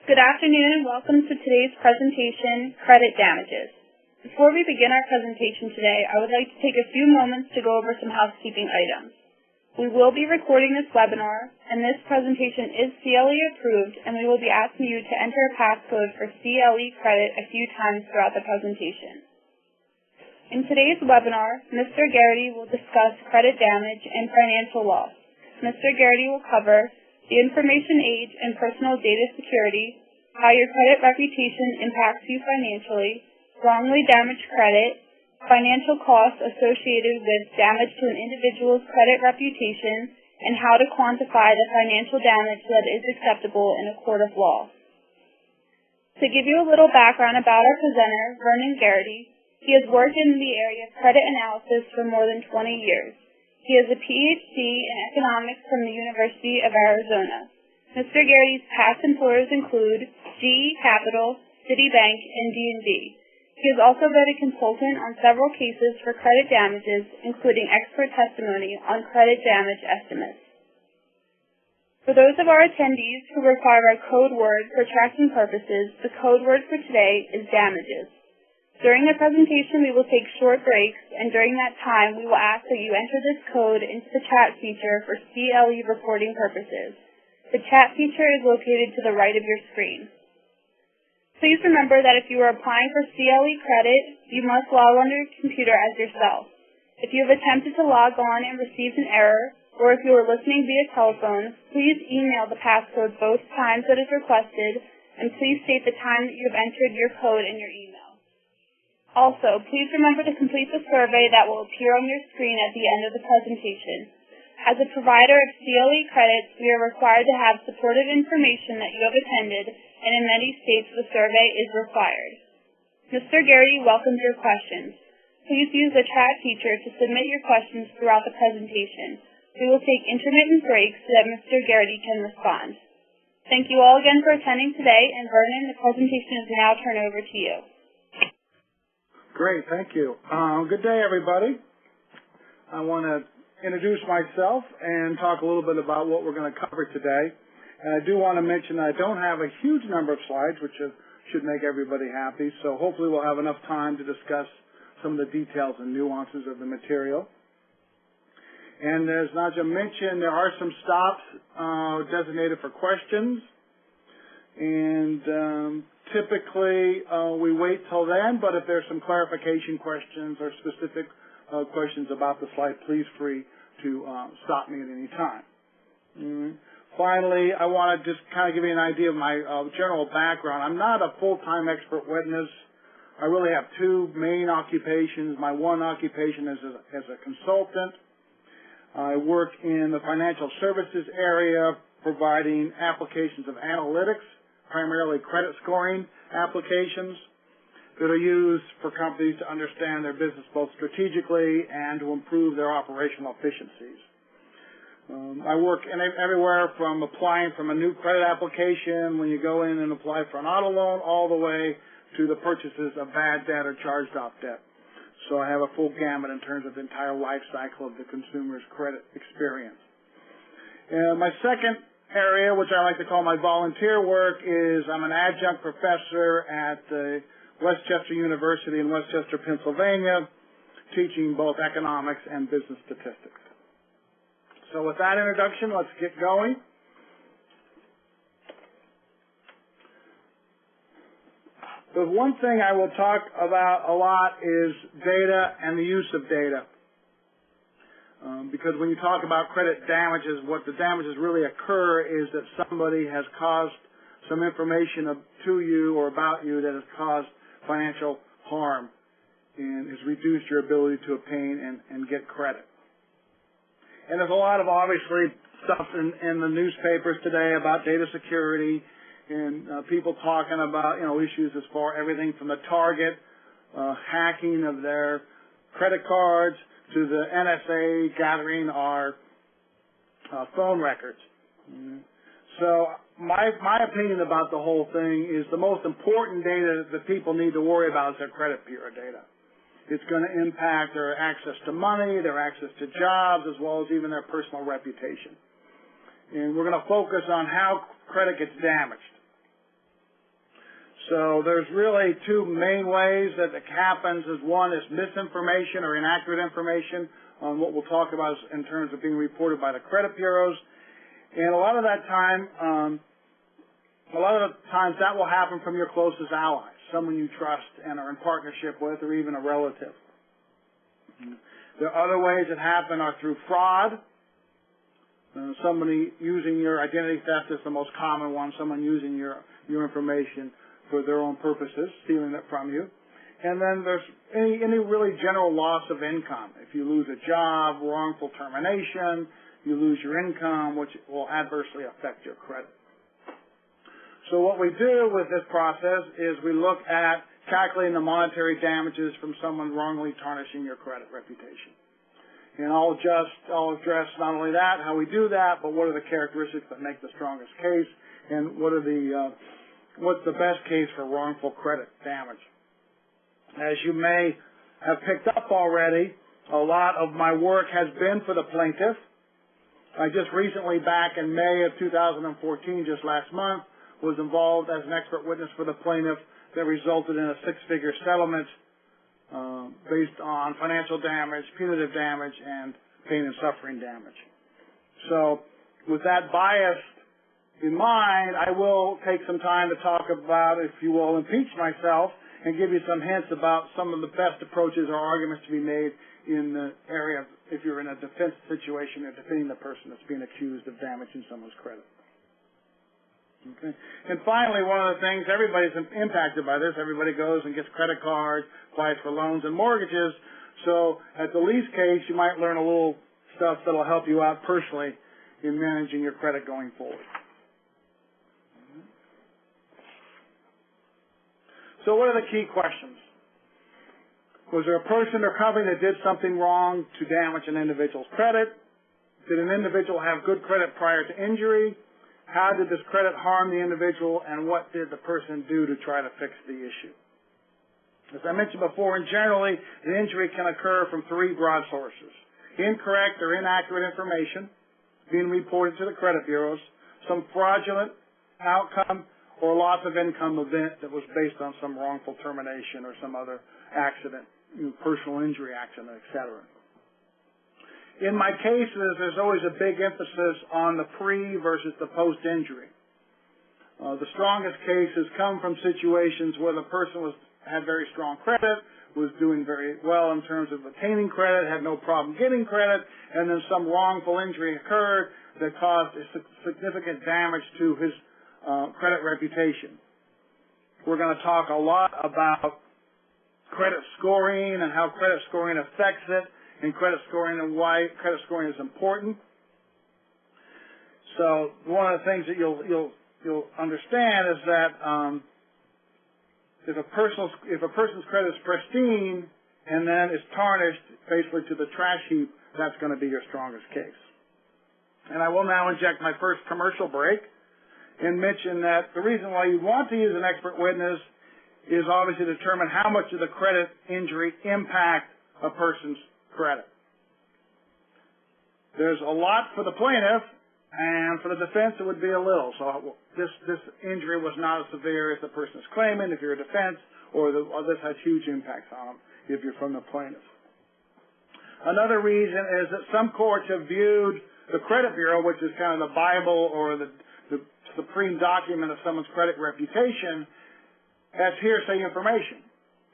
Good afternoon and welcome to today's presentation, Credit Damages. Before we begin our presentation today, I would like to take a few moments to go over some housekeeping items. We will be recording this webinar, and this presentation is CLE approved, and we will be asking you to enter a passcode for CLE credit a few times throughout the presentation. In today's webinar, Mr. Gerety will discuss credit damage and financial loss. Mr. Gerety will cover the information age and personal data security, how your credit reputation impacts you financially, wrongly damaged credit, financial costs associated with damage to an individual's credit reputation, and how to quantify the financial damage that is acceptable in a court of law. To give you a little background about our presenter, Vernon Gerety, he has worked in the area of credit analysis for more than 20 years. He has a Ph.D. in economics from the University of Arizona. Mr. Gerety's past employers include GE Capital, Citibank, and D&B. He has also been a consultant on several cases for credit damages, including expert testimony on credit damage estimates. For those of our attendees who require a code word for tracking purposes, the code word for today is damages. During the presentation, we will take short breaks, and during that time, we will ask that you enter this code into the chat feature for CLE reporting purposes. The chat feature is located to the right of your screen. Please remember that if you are applying for CLE credit, you must log on to your computer as yourself. If you have attempted to log on and received an error, or if you are listening via telephone, please email the passcode both times that is requested, and please state the time that you have entered your code in your email. Also, please remember to complete the survey that will appear on your screen at the end of the presentation. As a provider of CLE credits, we are required to have supportive information that you have attended, and in many states the survey is required. Mr. Gerety welcomes your questions. Please use the chat feature to submit your questions throughout the presentation. We will take intermittent breaks so that Mr. Gerety can respond. Thank you all again for attending today, and Vernon, the presentation is now turned over to you. Great, thank you. Good day, everybody. I want to introduce myself and talk a little bit about what we're going to cover today. And I do want to mention I don't have a huge number of slides, which should make everybody happy, so hopefully we'll have enough time to discuss some of the details and nuances of the material. And as Naja mentioned, there are some stops designated for questions. And typically, we wait till then, but if there's some clarification questions or specific questions about the slide, please free to stop me at any time. Finally, I want to just kind of give you an idea of my general background. I'm not a full-time expert witness. I really have two main occupations. My one occupation is as a consultant. I work in the financial services area, providing applications of analytics, primarily credit scoring applications that are used for companies to understand their business both strategically and to improve their operational efficiencies. I work everywhere from applying from a new credit application when you go in and apply for an auto loan all the way to the purchases of bad debt or charged off debt. So I have a full gamut in terms of the entire life cycle of the consumer's credit experience. And my second area, which I like to call my volunteer work, is I'm an adjunct professor at Westchester University in Westchester, Pennsylvania, teaching both economics and business statistics. So with that introduction, let's get going. The one thing I will talk about a lot is data and the use of data. Because when you talk about credit damages, what the damages really occur is that somebody has caused some information to you or about you that has caused financial harm and has reduced your ability to obtain and get credit. And there's a lot of, obviously, stuff in the newspapers today about data security and people talking about, issues as far everything from the target hacking of their credit cards to the NSA gathering our phone records. So my opinion about the whole thing is the most important data that people need to worry about is their credit bureau data. It's going to impact their access to money, their access to jobs, as well as even their personal reputation. And we're going to focus on how credit gets damaged. So there's really two main ways that it happens. One is misinformation or inaccurate information on what we'll talk about in terms of being reported by the credit bureaus. And a lot of the times that will happen from your closest allies, someone you trust and are in partnership with, or even a relative. The other ways that happen are through fraud. Somebody using your identity theft is the most common one, someone using your information for their own purposes, stealing it from you. And then there's any really general loss of income. If you lose a job, wrongful termination, you lose your income, which will adversely affect your credit. So what we do with this process is we look at calculating the monetary damages from someone wrongly tarnishing your credit reputation. And I'll address not only that, how we do that, but what are the characteristics that make the strongest case, and what's the best case for wrongful credit damage. As you may have picked up already, a lot of my work has been for the plaintiff. I just recently, back in May of 2014, just last month, was involved as an expert witness for the plaintiff that resulted in a six-figure settlement based on financial damage, punitive damage, and pain and suffering damage. So with that bias in mind, I will take some time to talk about, if you will, impeach myself and give you some hints about some of the best approaches or arguments to be made in the area of, if you're in a defense situation or defending the person that's being accused of damaging someone's credit. Okay. And finally, one of the things, everybody's impacted by this. Everybody goes and gets credit cards, applies for loans and mortgages. So at the least case, you might learn a little stuff that will help you out personally in managing your credit going forward. So what are the key questions? Was there a person or company that did something wrong to damage an individual's credit? Did an individual have good credit prior to injury? How did this credit harm the individual, and what did the person do to try to fix the issue? As I mentioned before, and generally, the injury can occur from three broad sources: incorrect or inaccurate information being reported to the credit bureaus, some fraudulent outcome, or loss of income event that was based on some wrongful termination or some other accident, personal injury accident, etc. In my cases, there's always a big emphasis on the pre versus the post-injury. The strongest cases come from situations where the person had very strong credit, was doing very well in terms of obtaining credit, had no problem getting credit, and then some wrongful injury occurred that caused significant damage to his credit reputation. We're going to talk a lot about credit scoring and how credit scoring affects it, and credit scoring and why credit scoring is important. So one of the things that you'll understand is that if a person's credit is pristine and then is tarnished basically to the trash heap, that's going to be your strongest case. And I will now inject my first commercial break and mention that the reason why you want to use an expert witness is obviously to determine how much of the credit injury impact a person's credit. There's a lot for the plaintiff, and for the defense it would be a little. So this injury was not as severe as the person is claiming if you're a defense, or this has huge impacts on them if you're from the plaintiff. Another reason is that some courts have viewed the credit bureau, which is kind of the Bible or the supreme document of someone's credit reputation, as hearsay information.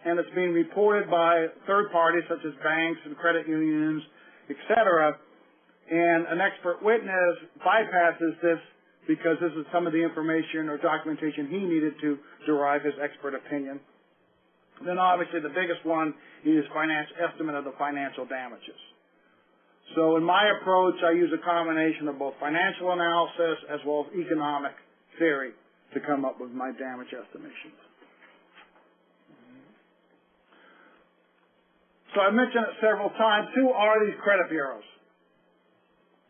And it's being reported by third parties such as banks and credit unions, etc. And an expert witness bypasses this because this is some of the information or documentation he needed to derive his expert opinion. And then obviously the biggest one is estimate of the financial damages. So in my approach, I use a combination of both financial analysis as well as economic theory to come up with my damage estimations. So I mentioned it several times. Who are these credit bureaus?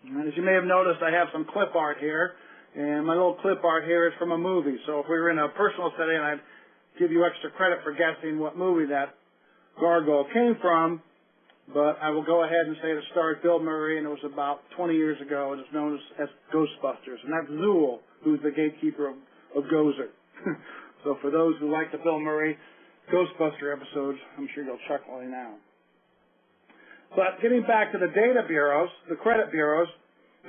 And as you may have noticed, I have some clip art here. And my little clip art here is from a movie. So if we were in a personal setting, I'd give you extra credit for guessing what movie that gargoyle came from. But I will go ahead and say it starred Bill Murray, and it was about 20 years ago, and it's known as Ghostbusters. And that's Zool, who's the gatekeeper of Gozer. So for those who like the Bill Murray Ghostbuster episodes, I'm sure you'll chuckle now. But getting back to the data bureaus, the credit bureaus,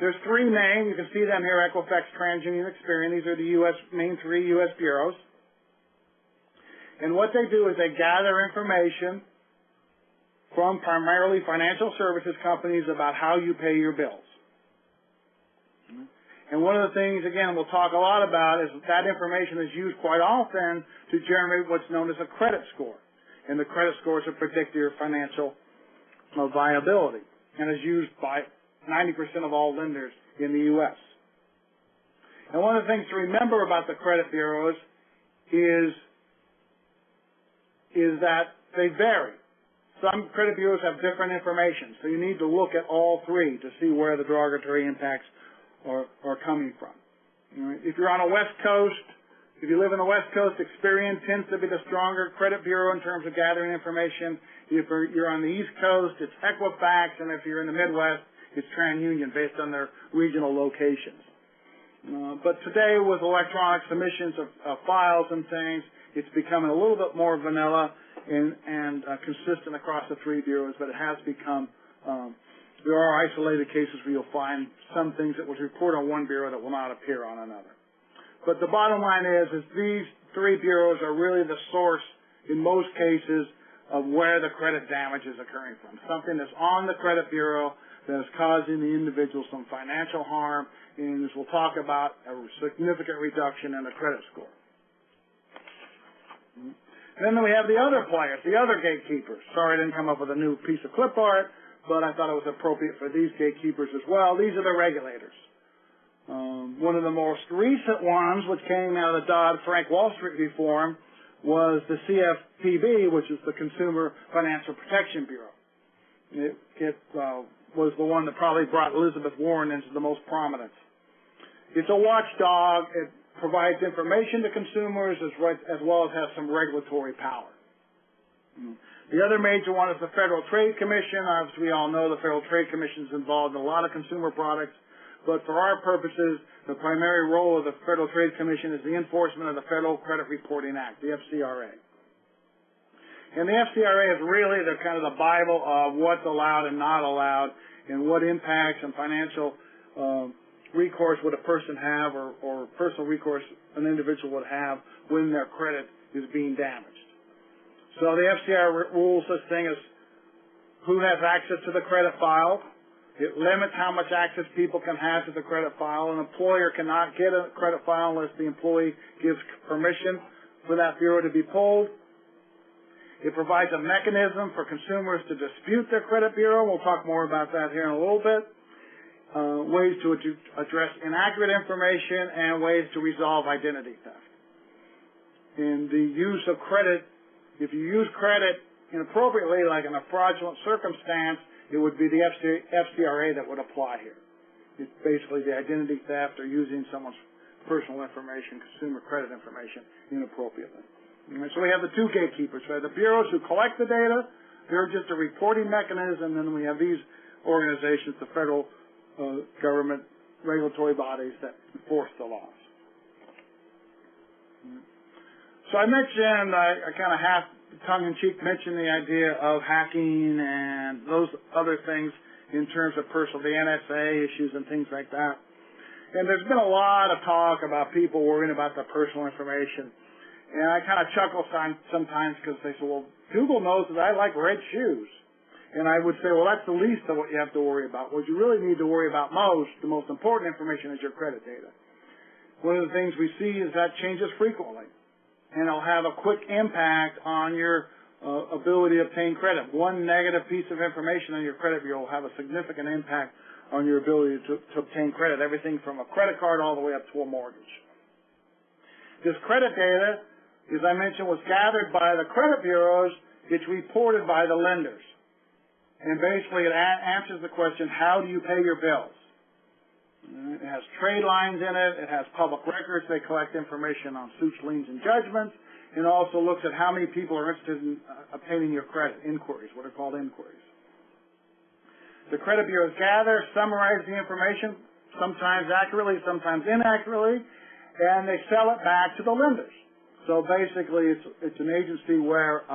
there's three main. You can see them here: Equifax, TransUnion, Experian. These are the main three U.S. bureaus. And what they do is they gather information from primarily financial services companies about how you pay your bills. And one of the things, again, we'll talk a lot about is that information is used quite often to generate what's known as a credit score. And the credit score is a predictor of financial viability and is used by 90% of all lenders in the U.S. And one of the things to remember about the credit bureaus is that they vary. Some credit bureaus have different information, so you need to look at all three to see where the derogatory impacts are coming from. If you're on a West Coast, if you live in the West Coast, Experian tends to be the stronger credit bureau in terms of gathering information. If you're on the East Coast, it's Equifax, and if you're in the Midwest, it's TransUnion based on their regional locations. But today, with electronic submissions of files and things, it's becoming a little bit more vanilla and consistent across the three bureaus, but it has become, there are isolated cases where you'll find some things that will report on one bureau that will not appear on another. But the bottom line is these three bureaus are really the source, in most cases, of where the credit damage is occurring from. Something that's on the credit bureau that is causing the individual some financial harm, and as we'll talk about, a significant reduction in the credit score. Then we have the other players, the other gatekeepers. Sorry I didn't come up with a new piece of clip art, but I thought it was appropriate for these gatekeepers as well. These are the regulators. One of the most recent ones, which came out of the Dodd-Frank Wall Street reform, was the CFPB, which is the Consumer Financial Protection Bureau. It was the one that probably brought Elizabeth Warren into the most prominence. It's a watchdog. It provides information to consumers as well as has some regulatory power. The other major one is the Federal Trade Commission. As we all know, the Federal Trade Commission is involved in a lot of consumer products, but for our purposes, the primary role of the Federal Trade Commission is the enforcement of the Federal Credit Reporting Act, the FCRA. And the FCRA is really the kind of the Bible of what's allowed and not allowed and what impacts and financial recourse would a person have or personal recourse an individual would have when their credit is being damaged. So the FCRA rules such thing as who has access to the credit file. It limits how much access people can have to the credit file. An employer cannot get a credit file unless the employee gives permission for that bureau to be pulled. It provides a mechanism for consumers to dispute their credit bureau. We'll talk more about that here in a little bit. Ways to address inaccurate information and ways to resolve identity theft. In the use of credit, if you use credit inappropriately, like in a fraudulent circumstance, it would be the FCRA that would apply here. It's basically the identity theft or using someone's personal information, consumer credit information, inappropriately. And so we have the two gatekeepers. We have the bureaus who collect the data. They're just a reporting mechanism. And then we have these organizations, the federal government regulatory bodies that enforce the laws. So I mentioned, I kind of half tongue-in-cheek mentioned the idea of hacking and those other things in terms of the NSA issues and things like that. And there's been a lot of talk about people worrying about their personal information. And I kind of chuckle sometimes because they say, well, Google knows that I like red shoes. And I would say, well, that's the least of what you have to worry about. What you really need to worry about the most important information is your credit data. One of the things we see is that changes frequently. And it'll have a quick impact on your ability to obtain credit. One negative piece of information on your credit bureau will have a significant impact on your ability to obtain credit, everything from a credit card all the way up to a mortgage. This credit data, as I mentioned, was gathered by the credit bureaus. It's reported by the lenders. And basically it answers the question, how do you pay your bills? It has trade lines in it. It has public records. They collect information on suits, liens, and judgments. And also looks at how many people are interested in obtaining your credit, inquiries, what are called inquiries. The credit bureaus gather, summarize the information, sometimes accurately, sometimes inaccurately, and they sell it back to the lenders. So basically, it's an agency where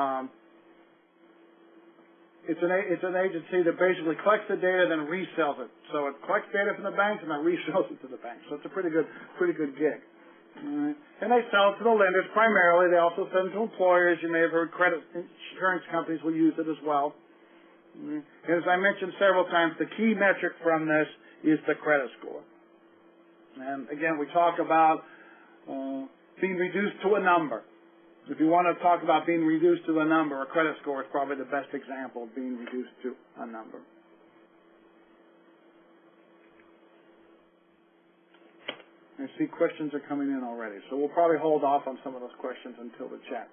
it's an agency that basically collects the data and then resells it. So it collects data from the banks and then resells it to the banks. So it's a pretty good gig. And they sell it to the lenders primarily. They also send it to employers. You may have heard credit insurance companies will use it as well. And as I mentioned several times, the key metric from this is the credit score. And again, we talk about being reduced to a number. If you want to talk about being reduced to a number, a credit score is probably the best example of being reduced to a number. I see questions are coming in already, so we'll probably hold off on some of those questions until the chat.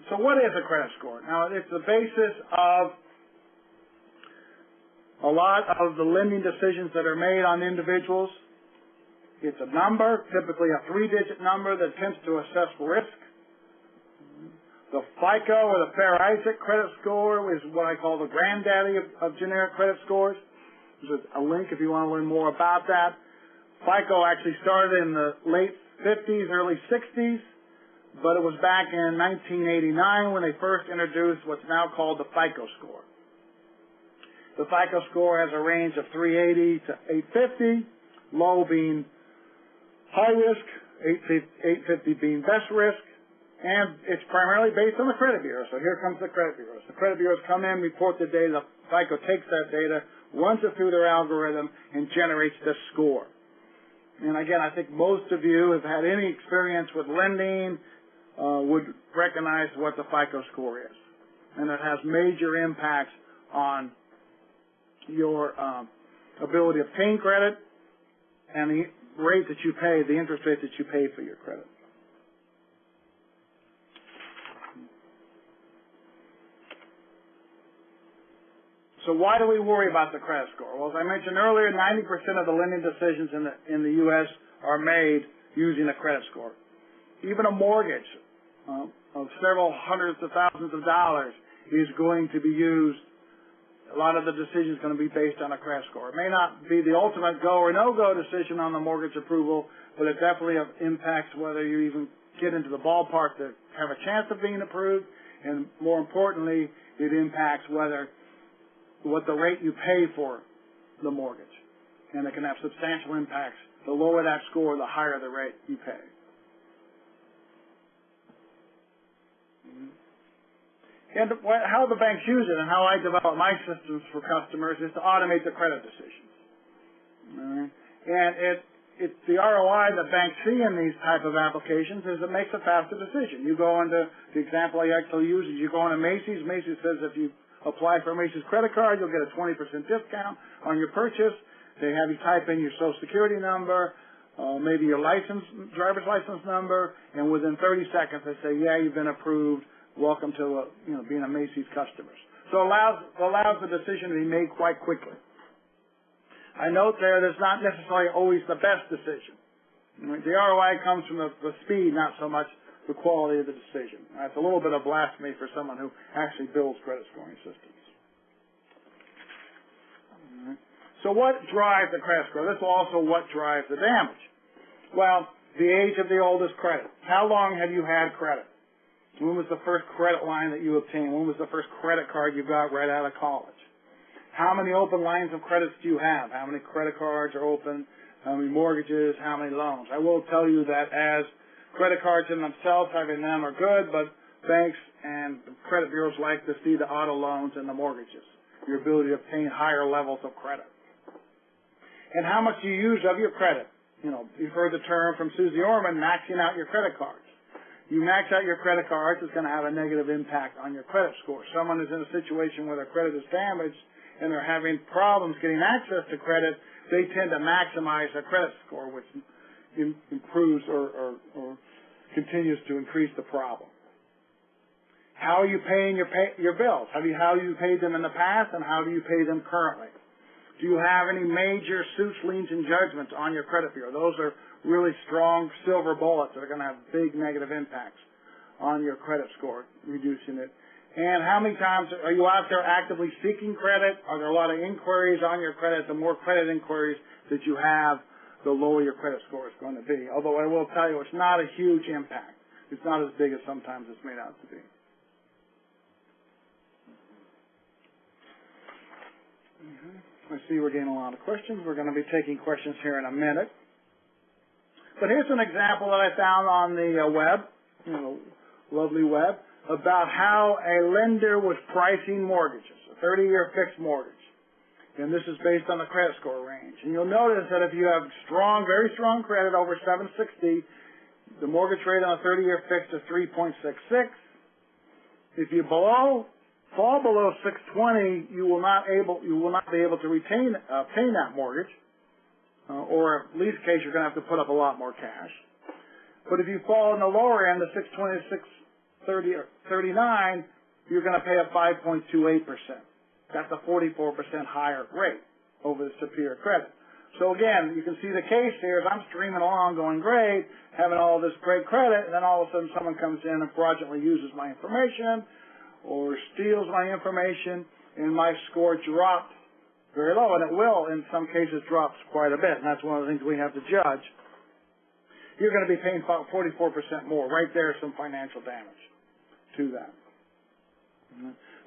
So what is a credit score? Now, it's the basis of a lot of the lending decisions that are made on individuals. It's a number, typically a 3-digit number that tends to assess risk. The FICO or the Fair Isaac credit score is what I call the granddaddy of generic credit scores. There's a link if you want to learn more about that. FICO actually started in the late 50s, early 60s, but it was back in 1989 when they first introduced what's now called the FICO score. The FICO score has a range of 380 to 850, low being high risk, 850 being best risk, and it's primarily based on the credit bureau. So here comes the credit bureaus. The credit bureaus come in, report the data, FICO takes that data, runs it through their algorithm, and generates the score. And again, I think most of you have had any experience with lending would recognize what the FICO score is. And it has major impacts on your ability to obtain credit and the rate that you pay, the interest rate that you pay for your credit. So why do we worry about the credit score? Well, as I mentioned earlier, 90% of the lending decisions in the U.S. are made using a credit score. Even a mortgage of several hundreds of thousands of dollars is going to be used. A lot of the decision is going to be based on a credit score. It may not be the ultimate go or no-go decision on the mortgage approval, but it definitely impacts whether you even get into the ballpark to have a chance of being approved, and more importantly, it impacts what the rate you pay for the mortgage. And it can have substantial impacts. The lower that score, the higher the rate you pay. And how the banks use it and how I develop my systems for customers is to automate the credit decisions. And it's the ROI that banks see in these type of applications is it makes a faster decision. You go into the example I actually use is you go into Macy's. Macy's says if you apply for a Macy's credit card, you'll get a 20% discount on your purchase. They have you type in your social security number, maybe your driver's license number, and within 30 seconds they say, yeah, you've been approved. Welcome to being a Macy's customer. So it allows the decision to be made quite quickly. I note that's not necessarily always the best decision. The ROI comes from the speed, not so much the quality of the decision. That's a little bit of blasphemy for someone who actually builds credit scoring systems. So what drives the credit score? This is also what drives the damage. Well, the age of the oldest credit. How long have you had credit? When was the first credit line that you obtained? When was the first credit card you got right out of college? How many open lines of credits do you have? How many credit cards are open? How many mortgages? How many loans? I will tell you that as credit cards in themselves, having them are good, but banks and credit bureaus like to see the auto loans and the mortgages, your ability to obtain higher levels of credit. And how much do you use of your credit? You've heard the term from Susie Orman, maxing out your credit cards. You max out your credit cards, it's going to have a negative impact on your credit score. Someone is in a situation where their credit is damaged and they're having problems getting access to credit, they tend to maximize their credit score, which improves or continues to increase the problem. How are you paying your bills? How you paid them in the past, and how do you pay them currently? Do you have any major suits, liens, and judgments on your credit bureau? Those are really strong silver bullets that are going to have big negative impacts on your credit score, reducing it. And how many times are you out there actively seeking credit? Are there a lot of inquiries on your credit? The more credit inquiries that you have, the lower your credit score is going to be. Although I will tell you, it's not a huge impact. It's not as big as sometimes it's made out to be. I see we're getting a lot of questions. We're going to be taking questions here in a minute. But here's an example that I found on the web, lovely web, about how a lender was pricing mortgages, a 30-year fixed mortgage. And this is based on the credit score range. And you'll notice that if you have strong, very strong credit over 760, the mortgage rate on a 30-year fixed is 3.66. If you fall below 620, you will not be able to obtain that mortgage, or in least case you're going to have to put up a lot more cash. But if you fall in the lower end, the 620, 630, or 39, you're going to pay a 5.28%. That's a 44% higher rate over the superior credit. So again, you can see the case here is I'm streaming along, going great, having all this great credit, and then all of a sudden someone comes in and fraudulently uses my information or steals my information, and my score dropped very low, and it will, in some cases, drops quite a bit, and that's one of the things we have to judge. You're going to be paying 44% more. Right there is some financial damage to that.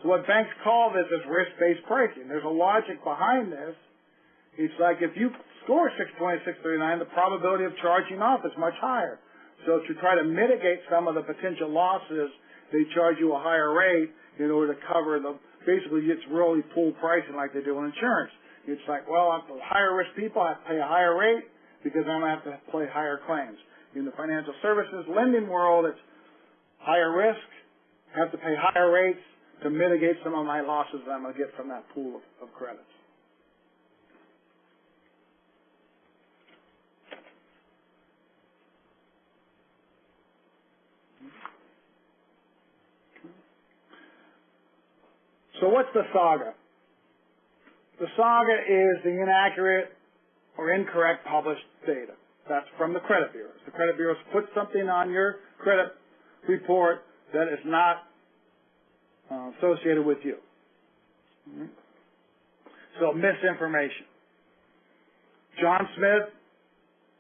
So what banks call this is risk-based pricing. There's a logic behind this. It's like if you score 620, 639, the probability of charging off is much higher. So to try to mitigate some of the potential losses, they charge you a higher rate in order to cover the, basically it's really pool pricing like they do in insurance. It's like, well, the higher risk people have to pay a higher rate because I'm going to have to pay higher claims. In the financial services lending world, it's higher risk, have to pay higher rates to mitigate some of my losses that I'm going to get from that pool of credits. So what's the Saga? The Saga is the inaccurate or incorrect published data. That's from the credit bureaus. The credit bureaus put something on your credit report that is not associated with you. So misinformation. John Smith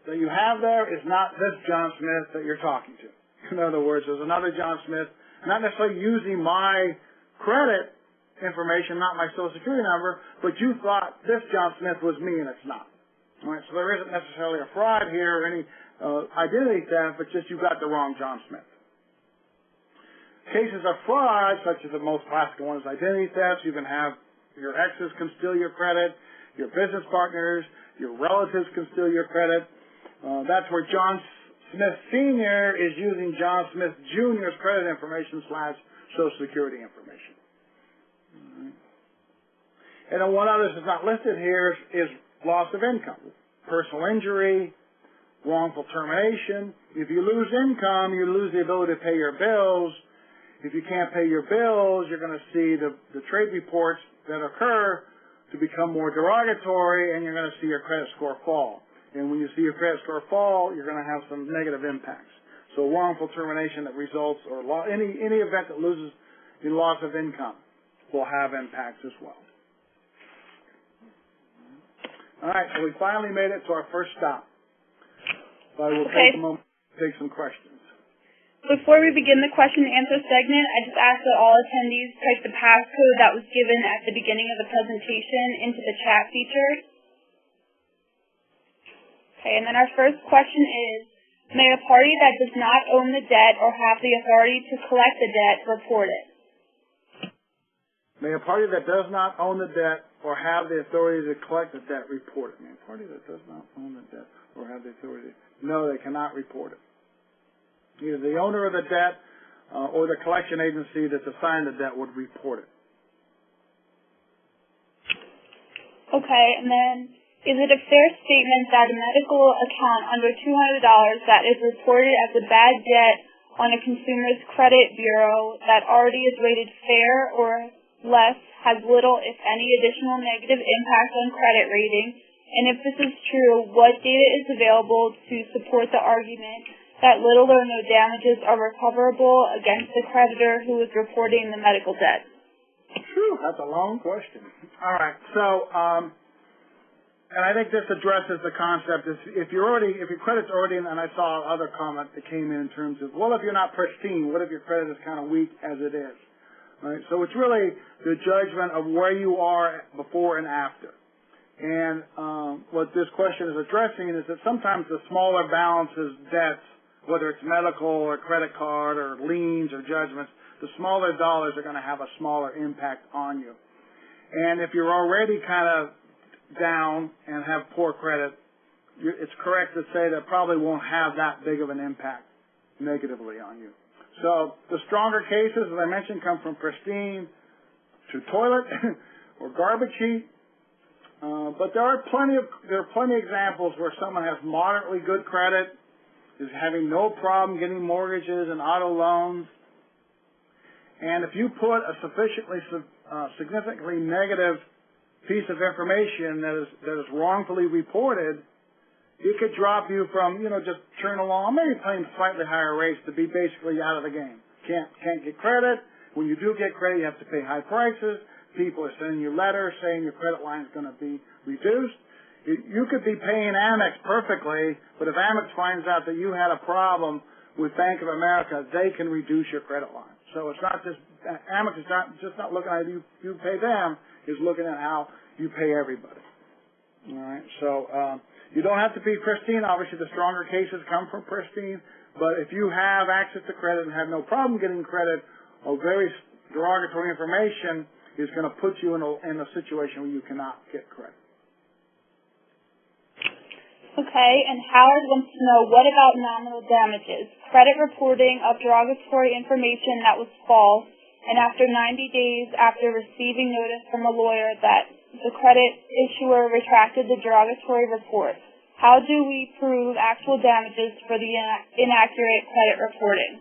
that you have there is not this John Smith that you're talking to. In other words, there's another John Smith, not necessarily using my credit information, not my Social Security number, but you thought this John Smith was me and it's not. All right, so there isn't necessarily a fraud here or any identity theft, but just you got the wrong John Smith. Cases of fraud, such as the most classic one is identity theft. You can have your exes can steal your credit, your business partners, your relatives can steal your credit. That's where John Smith Sr. is using John Smith Jr.'s credit information / Social Security information. And then one other that's not listed here is loss of income, personal injury, wrongful termination. If you lose income, you lose the ability to pay your bills. If you can't pay your bills, you're going to see the trade reports that occur to become more derogatory, and you're going to see your credit score fall. And when you see your credit score fall, you're going to have some negative impacts. So wrongful termination that results, or any event that loses the loss of income will have impacts as well. All right, so we finally made it to our first stop. So I will take a moment to take some questions. Before we begin the question and answer segment, I just ask that all attendees type the passcode that was given at the beginning of the presentation into the chat feature. Okay, and then our first question is, may a party that does not own the debt or have the authority to collect the debt report it? May a party that does not own the debt or have the authority to collect the debt report it? May a party that does not own the debt or have the authority, no, they cannot report it. Either the owner of the debt or the collection agency that's assigned the debt would report it. Okay, and then is it a fair statement that a medical account under $200 that is reported as a bad debt on a consumer's credit bureau that already is rated fair or less has little, if any, additional negative impact on credit rating? And if this is true, what data is available to support the argument that little or no damages are recoverable against the creditor who is reporting the medical debt? Whew, that's a long question. All right, so and I think this addresses the concept is if your credit's already in, and I saw other comment that came in terms of, well, if you're not pristine, what if your credit is kind of weak as it is? Right? So it's really the judgment of where you are before and after. And what this question is addressing is that sometimes the smaller balances debts, whether it's medical or credit card or liens or judgments, the smaller dollars are going to have a smaller impact on you. And if you're already kind of down and have poor credit, it's correct to say that probably won't have that big of an impact negatively on you. So the stronger cases, as I mentioned, come from pristine to toilet or garbage heap. But there are plenty of examples where someone has moderately good credit, is having no problem getting mortgages and auto loans, and if you put a significantly negative piece of information that is wrongfully reported, it could drop you from, just churn along, maybe paying slightly higher rates to be basically out of the game. Can't get credit. When you do get credit, you have to pay high prices. People are sending you letters saying your credit line is going to be reduced. You could be paying Amex perfectly, but if Amex finds out that you had a problem with Bank of America, they can reduce your credit line. So it's not just, Amex is not looking at how you pay them, is looking at how you pay everybody. All right, so you don't have to be pristine. Obviously, the stronger cases come from pristine, but if you have access to credit and have no problem getting credit, or very derogatory information is going to put you in a situation where you cannot get credit. Okay, and Howard wants to know, what about nominal damages? Credit reporting of derogatory information that was false, and after 90 days after receiving notice from a lawyer that the credit issuer retracted the derogatory report. How do we prove actual damages for the inaccurate credit reporting?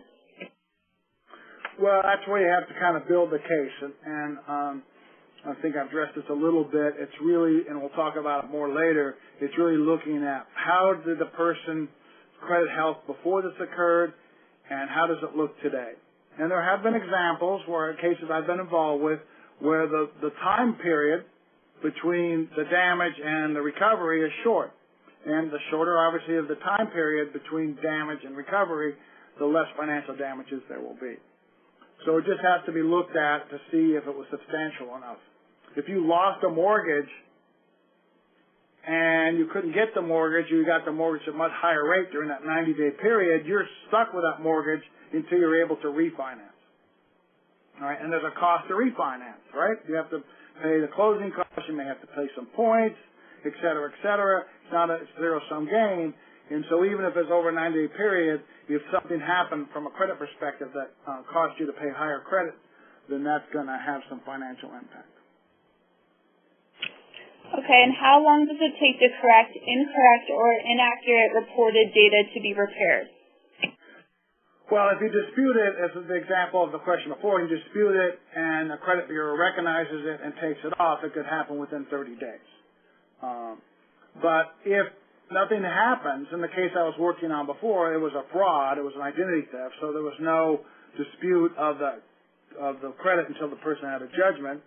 Well, that's where you have to kind of build the case, and I think I've addressed this a little bit. It's really, and we'll talk about it more later, it's really looking at how did the person's credit health before this occurred, and how does it look today? And there have been examples where cases I've been involved with where the time period between the damage and the recovery is short. And the shorter, obviously, of the time period between damage and recovery, the less financial damages there will be. So it just has to be looked at to see if it was substantial enough. If you lost a mortgage and you couldn't get the mortgage, you got the mortgage at a much higher rate during that 90-day period, you're stuck with that mortgage until you're able to refinance. All right, and there's a cost to refinance, right? You have to pay the closing costs, you may have to pay some points, et cetera, et cetera. It's not a zero-sum game. And so even if it's over a 90-day period, if something happened from a credit perspective that cost you to pay higher credit, then that's going to have some financial impact. Okay, and how long does it take to correct incorrect or inaccurate reported data to be repaired? Well, if you dispute it, as is the example of the question before, you dispute it and the credit bureau recognizes it and takes it off, it could happen within 30 days. But if nothing happens, in the case I was working on before, it was a fraud, it was an identity theft, so there was no dispute of the credit until the person had a judgment.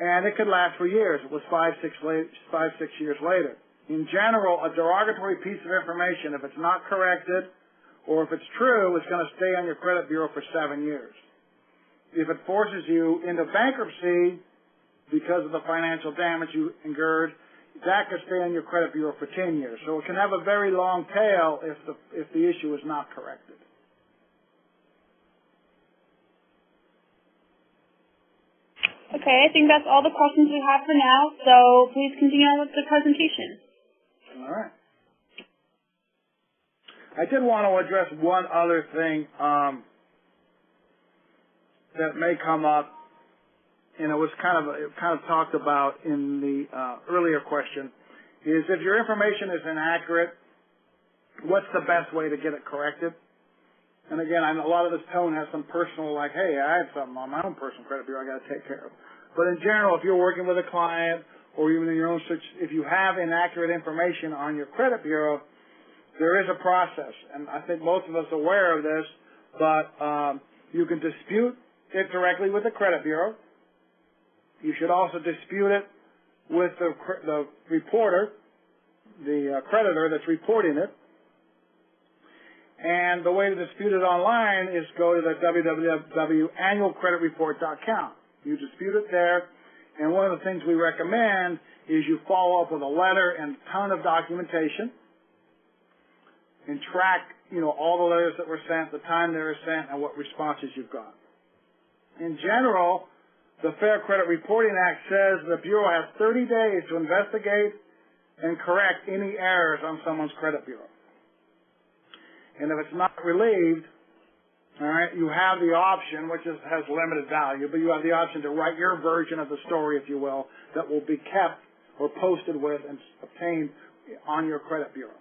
And it could last for years. It was 5, 6 years later. In general, a derogatory piece of information, if it's not corrected, or if it's true, it's going to stay on your credit bureau for 7 years. If it forces you into bankruptcy because of the financial damage you incurred, that could stay on your credit bureau for 10 years. So it can have a very long tail if the issue is not corrected. Okay, I think that's all the questions we have for now, so please continue on with the presentation. All right. I did want to address one other thing that may come up, and it kind of talked about in the earlier question, is if your information is inaccurate, what's the best way to get it corrected? And again, I know a lot of this tone has some personal, like, hey, I have something on my own personal credit bureau I got to take care of. But in general, if you're working with a client or even in your own search, if you have inaccurate information on your credit bureau, there is a process. And I think most of us are aware of this, but you can dispute it directly with the credit bureau. You should also dispute it with the reporter, the creditor that's reporting it. And the way to dispute it online is go to the www.annualcreditreport.com. You dispute it there, and one of the things we recommend is you follow up with a letter and a ton of documentation and track, all the letters that were sent, the time they were sent, and what responses you've got. In general, the Fair Credit Reporting Act says the Bureau has 30 days to investigate and correct any errors on someone's credit bureau. And if it's not relieved, all right, you have the option, which has limited value, but you have the option to write your version of the story, if you will, that will be kept or posted with and obtained on your credit bureau.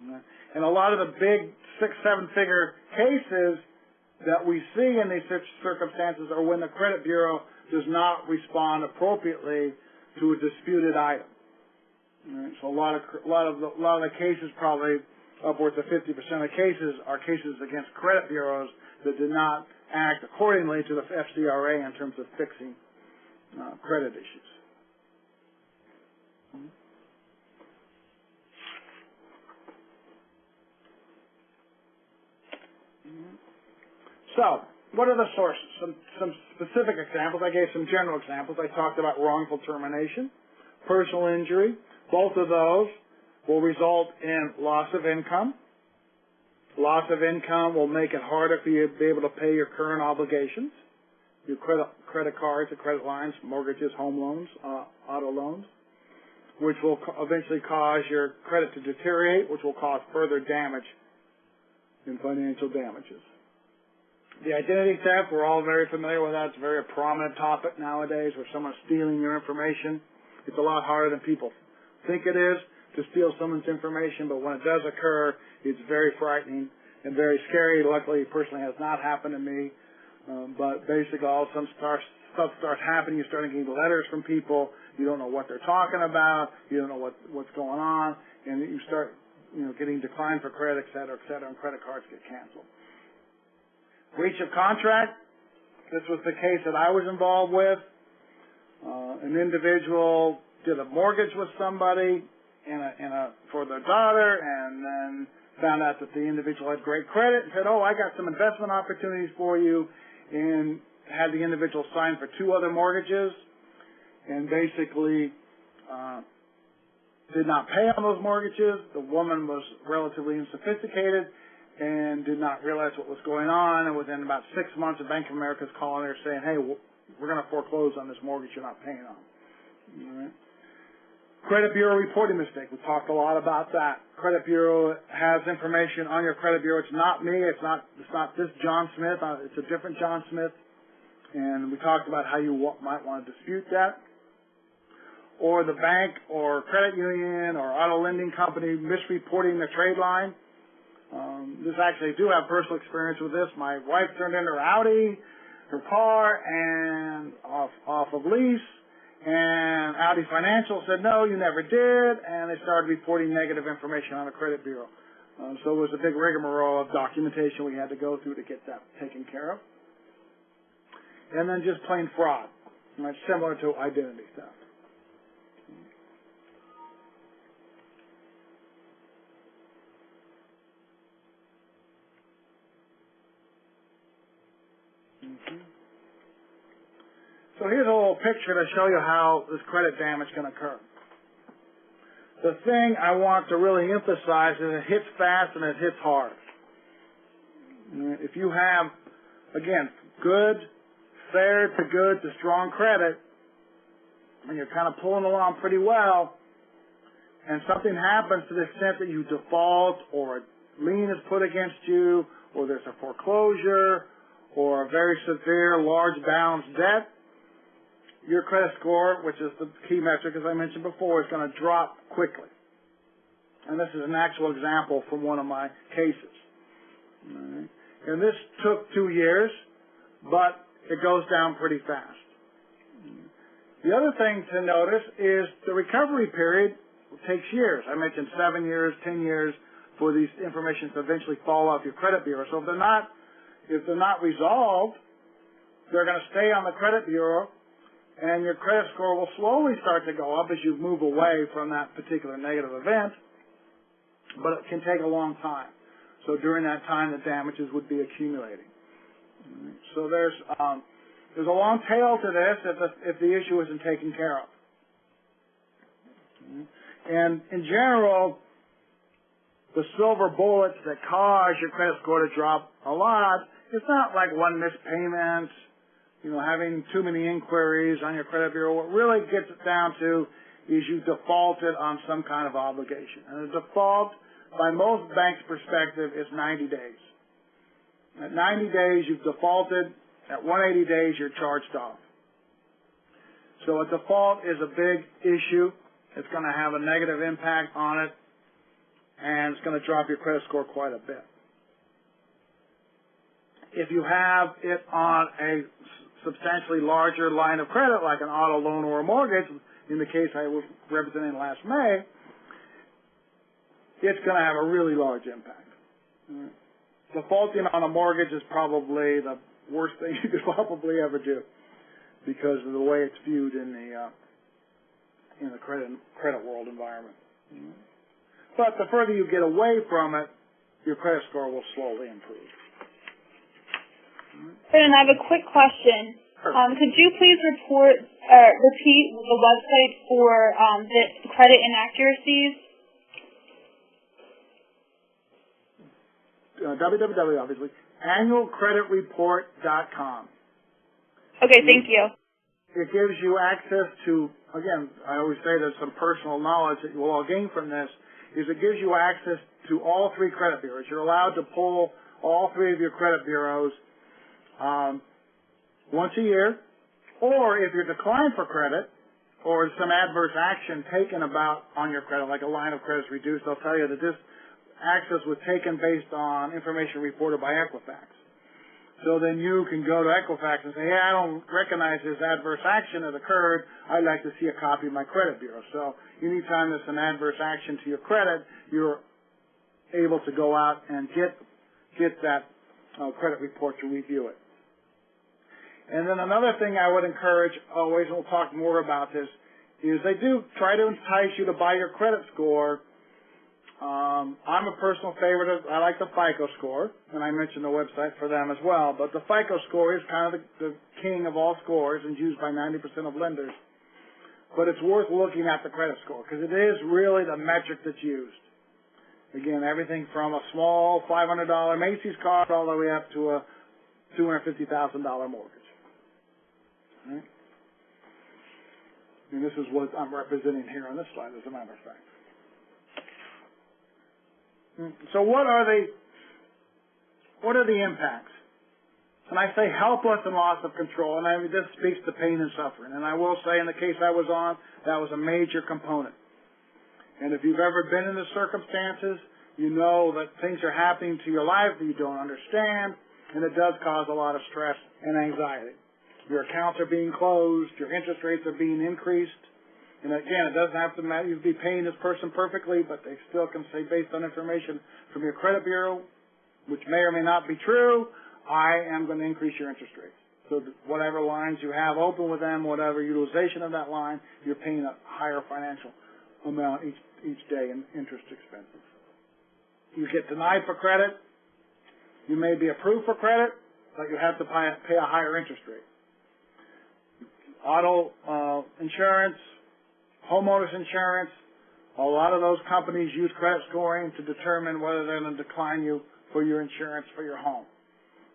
All right. And a lot of the big 6-7 figure cases that we see in these circumstances are when the credit bureau does not respond appropriately to a disputed item. All right. So a lot of the cases, probably upwards of 50% of cases, are cases against credit bureaus that did not act accordingly to the FCRA in terms of fixing credit issues. So, what are the sources? Some specific examples. I gave some general examples. I talked about wrongful termination, personal injury. Both of those will result in loss of income. Loss of income will make it harder for you to be able to pay your current obligations, your credit cards, the credit lines, mortgages, home loans, auto loans, which will eventually cause your credit to deteriorate, which will cause further damage in financial damages. The identity theft, we're all very familiar with that. It's a very prominent topic nowadays where someone's stealing your information. It's a lot harder than people think it is to steal someone's information, but when it does occur, it's very frightening and very scary. Luckily, personally, has not happened to me. But basically, all some stuff starts happening. You're starting getting letters from people. You don't know what they're talking about. You don't know what's going on, and you start, getting declined for credit, et cetera, and credit cards get canceled. Breach of contract. This was the case that I was involved with. An individual did a mortgage with somebody for their daughter, and then found out that the individual had great credit and said, "Oh, I got some investment opportunities for you," and had the individual sign for 2 other mortgages, and basically did not pay on those mortgages. The woman was relatively unsophisticated and did not realize what was going on, and within about 6 months, the Bank of America is calling her saying, "Hey, we're going to foreclose on this mortgage you're not paying on." All right. Credit Bureau reporting mistake. We talked a lot about that. Credit Bureau has information on your credit bureau. It's not me. It's not this John Smith. It's a different John Smith. And we talked about how you might want to dispute that. Or the bank or credit union or auto lending company misreporting the trade line. This actually, I do have personal experience with this. My wife turned in her Audi, her car, and off of lease. And Audi Financial said, "No, you never did," and they started reporting negative information on the credit bureau. So it was a big rigmarole of documentation we had to go through to get that taken care of. And then just plain fraud, similar to identity theft. So here's a little picture to show you how this credit damage can occur. The thing I want to really emphasize is it hits fast and it hits hard. If you have, again, good, fair to good to strong credit, and you're kind of pulling along pretty well, and something happens to the extent that you default or a lien is put against you, or there's a foreclosure, or a very severe large balance debt, your credit score, which is the key metric, as I mentioned before, is going to drop quickly. And this is an actual example from one of my cases. Right. And this took 2 years, but it goes down pretty fast. The other thing to notice is the recovery period takes years. I mentioned 7 years, 10 years for these information to eventually fall off your credit bureau. So if they're not resolved, they're going to stay on the credit bureau and your credit score will slowly start to go up as you move away from that particular negative event, but it can take a long time. So during that time, the damages would be accumulating. So there's a long tail to this if the issue isn't taken care of. And in general, the silver bullets that cause your credit score to drop a lot, it's not like one missed payment, having too many inquiries on your credit bureau. What really gets it down to is you defaulted on some kind of obligation. And the default, by most banks' perspective, is 90 days. At 90 days, you've defaulted. At 180 days, you're charged off. So a default is a big issue. It's going to have a negative impact on it, and it's going to drop your credit score quite a bit. If you have it on a substantially larger line of credit, like an auto loan or a mortgage, in the case I was representing last May, it's going to have a really large impact. Defaulting on a mortgage is probably the worst thing you could probably ever do because of the way it's viewed in the credit world environment. But the further you get away from it, your credit score will slowly improve. And I have a quick question. Could you please repeat the website for the credit inaccuracies? www, obviously, annualcreditreport.com. Okay, thank you. It gives you access to, again, I always say there's some personal knowledge that you will all gain from this, is it gives you access to all three credit bureaus. You're allowed to pull all three of your credit bureaus once a year, or if you're declined for credit, or some adverse action taken on your credit, like a line of credit is reduced, they'll tell you that this access was taken based on information reported by Equifax. So then you can go to Equifax and say, hey, I don't recognize this adverse action that occurred. I'd like to see a copy of my credit bureau. So anytime there's an adverse action to your credit, you're able to go out and get that credit report to review it. And then another thing I would encourage always, and we'll talk more about this, is they do try to entice you to buy your credit score. I'm a personal favorite I like the FICO score, and I mentioned the website for them as well, but the FICO score is kind of the king of all scores and used by 90% of lenders. But it's worth looking at the credit score because it is really the metric that's used. Again, everything from a small $500 Macy's card all the way up to a $250,000 mortgage. Right? And this is what I'm representing here on this slide, as a matter of fact. So what are the impacts? And I say helpless and loss of control, and this speaks to pain and suffering. And I will say in the case I was on, that was a major component. And if you've ever been in the circumstances, you know that things are happening to your life that you don't understand, and it does cause a lot of stress and anxiety. Your accounts are being closed, your interest rates are being increased. And again, it doesn't have to matter you be paying this person perfectly, but they still can say, based on information from your credit bureau, which may or may not be true, I am going to increase your interest rate. So whatever lines you have open with them, whatever utilization of that line, you're paying a higher financial amount each day in interest expenses. You get denied for credit. You may be approved for credit, but you have to pay a higher interest rate. Auto insurance, homeowners insurance, a lot of those companies use credit scoring to determine whether they're going to decline you for your insurance for your home.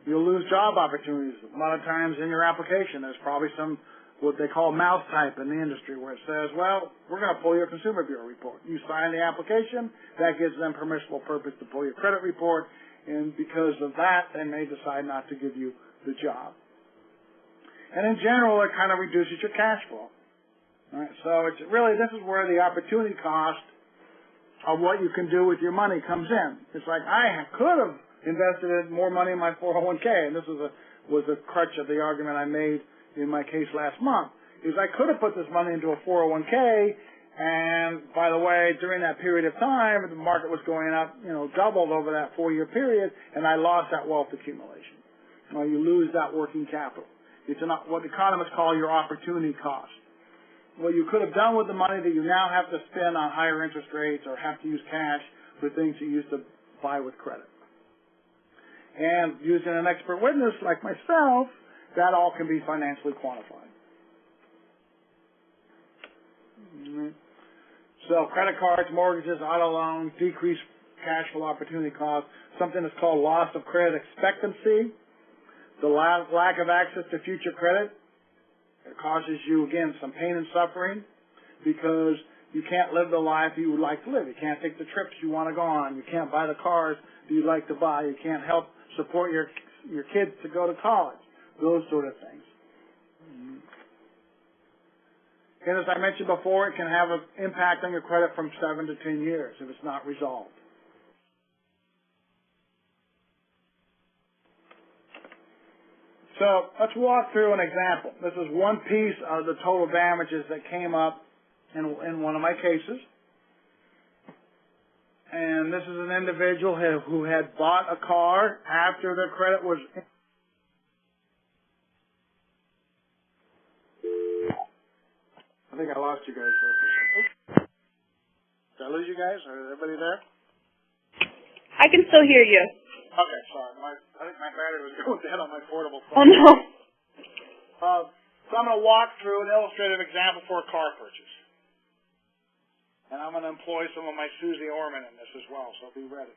You'll lose job opportunities. A lot of times in your application, there's probably some what they call mouse type in the industry where it says, well, we're going to pull your Consumer Bureau report. You sign the application, that gives them permissible purpose to pull your credit report, and because of that, they may decide not to give you the job. And in general, it kind of reduces your cash flow. All right, so it's really, this is where the opportunity cost of what you can do with your money comes in. It's like I could have invested more money in my 401k, and this was a crutch of the argument I made in my case last month, is I could have put this money into a 401k, and by the way, during that period of time, the market was going up, doubled over that 4-year period, and I lost that wealth accumulation. Well, you lose that working capital. It's what economists call your opportunity cost. What you could have done with the money that you now have to spend on higher interest rates or have to use cash for things you used to buy with credit. And using an expert witness like myself, that all can be financially quantified. So credit cards, mortgages, auto loans, decreased cash flow opportunity costs, something that's called loss of credit expectancy, the lack of access to future credit. It causes you, again, some pain and suffering because you can't live the life you would like to live. You can't take the trips you want to go on. You can't buy the cars that you'd like to buy. You can't help support your kids to go to college. Those sort of things. And as I mentioned before, it can have an impact on your credit from 7 to 10 years if it's not resolved. So let's walk through an example. This is one piece of the total damages that came up in one of my cases. And this is an individual who had bought a car after their credit was... I think I lost you guys there for a second. Did I lose you guys? Are everybody there? I can still hear you. Okay, sorry. I think my battery was going dead on my portable Oh, phone. no. So I'm going to walk through an illustrative example for a car purchase. And I'm going to employ some of my Susie Orman in this as well, so be ready.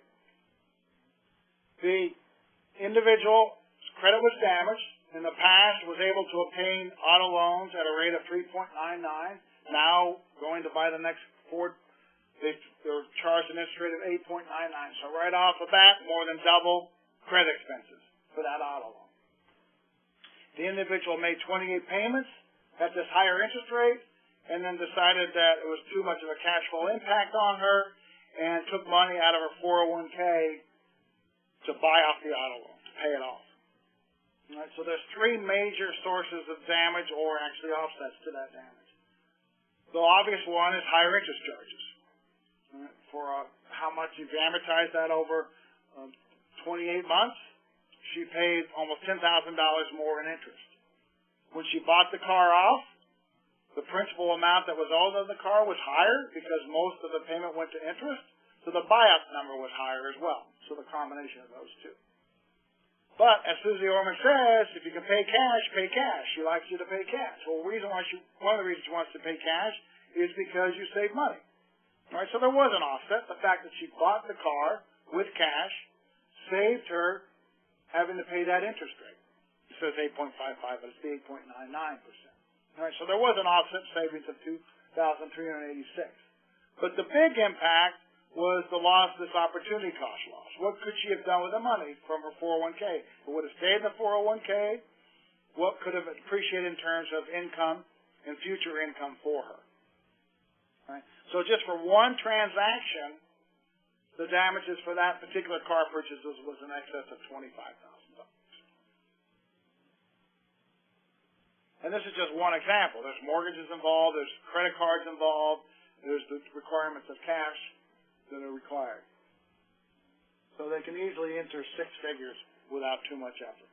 The individual's credit was damaged. In the past, was able to obtain auto loans at a rate of 3.99. Now, going to buy the next Ford, they're charged an interest rate of 8.99. So right off the bat, more than double credit expenses for that auto loan. The individual made 28 payments at this higher interest rate, and then decided that it was too much of a cash flow impact on her, and took money out of her 401k to buy off the auto loan, to pay it off. All right, so there's three major sources of damage, or actually offsets to that damage. The obvious one is higher interest charges. All right, for how much you've amortized that over 28 months, she paid almost $10,000 more in interest. When she bought the car off, the principal amount that was owed on the car was higher because most of the payment went to interest, so the buyout number was higher as well. So the combination of those two. But, as Susie Orman says, if you can pay cash, pay cash. She likes you to pay cash. Well, one of the reasons she wants to pay cash is because you save money. All right, so there was an offset. The fact that she bought the car with cash saved her having to pay that interest rate. It says 8.55, but it's the 8.99%. All right, so there was an offset savings of $2,386. But the big impact was the loss of this opportunity cost loss. What could she have done with the money from her 401k? It would have stayed in the 401k. What could have appreciated in terms of income and future income for her? Right? So just for one transaction, the damages for that particular car purchase was in excess of $25,000. And this is just one example. There's mortgages involved. There's credit cards involved. There's the requirements of cash that are required. So they can easily enter six figures without too much effort.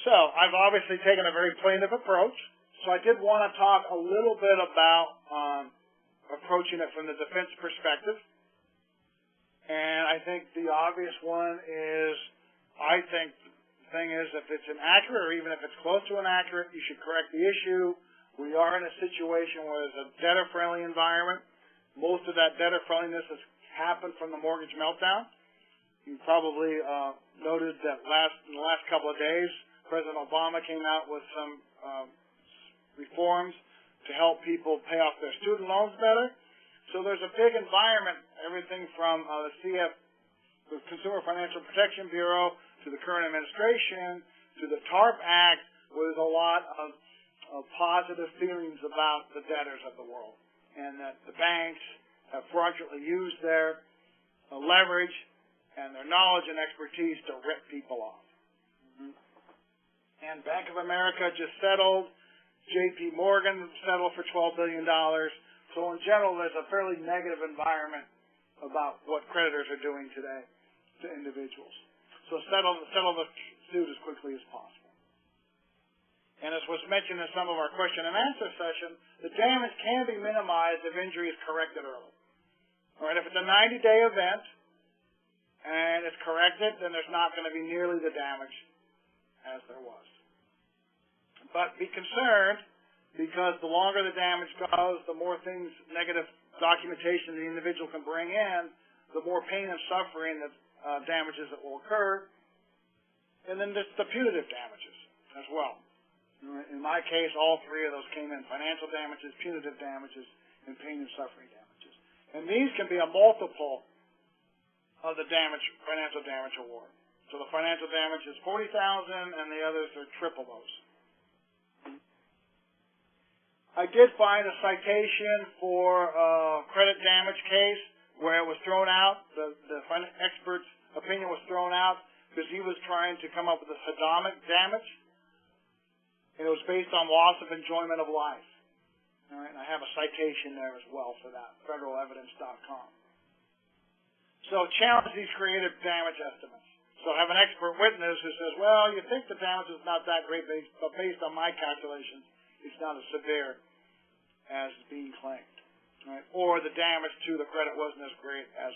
So I've obviously taken a very plaintiff approach. So I did want to talk a little bit about approaching it from the defense perspective. And I think the obvious one is, I think the thing is, if it's inaccurate or even if it's close to inaccurate, you should correct the issue. We are in a situation where it's a debtor-friendly environment. Most of that debtor-friendliness has happened from the mortgage meltdown. You probably noted that in the last couple of days, President Obama came out with some reforms to help people pay off their student loans better. So there's a big environment, everything from the Consumer Financial Protection Bureau to the current administration to the TARP Act, where there's a lot of positive feelings about the debtors of the world, and that the banks have fraudulently used their leverage and their knowledge and expertise to rip people off. And Bank of America just settled. J.P. Morgan settled for $12 billion. So in general, there's a fairly negative environment about what creditors are doing today to individuals. So settle the suit as quickly as possible. And as was mentioned in some of our question and answer session, the damage can be minimized if injury is corrected early. All right, if it's a 90-day event and it's corrected, then there's not going to be nearly the damage as there was. But be concerned, because the longer the damage goes, the more things, negative documentation the individual can bring in, the more pain and suffering that damages that will occur. And then there's the punitive damages as well. In my case, all three of those came in: financial damages, punitive damages, and pain and suffering damages. And these can be a multiple of the financial damage award. So the financial damage is $40,000, and the others are triple those. I did find a citation for a credit damage case where it was thrown out. The expert's opinion was thrown out because he was trying to come up with a hedonic damage. And it was based on loss of enjoyment of life. All right, and I have a citation there as well for that, federalevidence.com. So challenge these creative damage estimates. So have an expert witness who says, well, you think the damage is not that great, but based on my calculations, it's not as severe as being claimed. Right? Or the damage to the credit wasn't as great as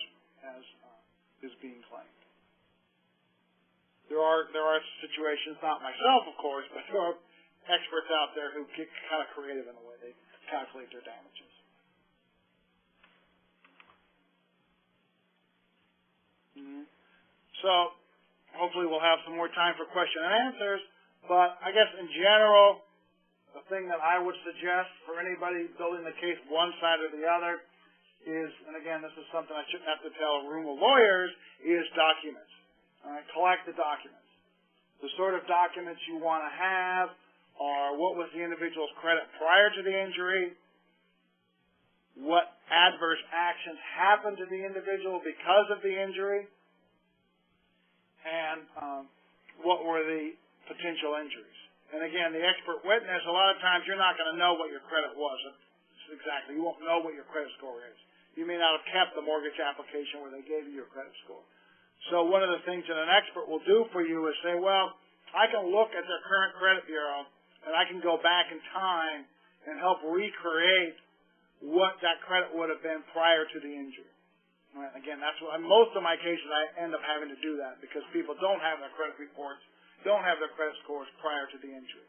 is being claimed. There are situations, not myself, of course, but there are experts out there who get kind of creative in the way they calculate their damages. So hopefully we'll have some more time for question and answers, but I guess in general, the thing that I would suggest for anybody building the case one side or the other is, and again, this is something I shouldn't have to tell a room of lawyers, is documents. All right, collect the documents. The sort of documents you want to have are what was the individual's credit prior to the injury, what adverse actions happened to the individual because of the injury, and what were the potential injuries. And again, the expert witness, a lot of times you're not going to know what your credit was exactly. You won't know what your credit score is. You may not have kept the mortgage application where they gave you your credit score. So one of the things that an expert will do for you is say, well, I can look at their current credit bureau and I can go back in time and help recreate what that credit would have been prior to the injury. Right? Again, that's what, in most of my cases I end up having to do that because people don't have their credit reports, don't have their credit scores prior to the injury.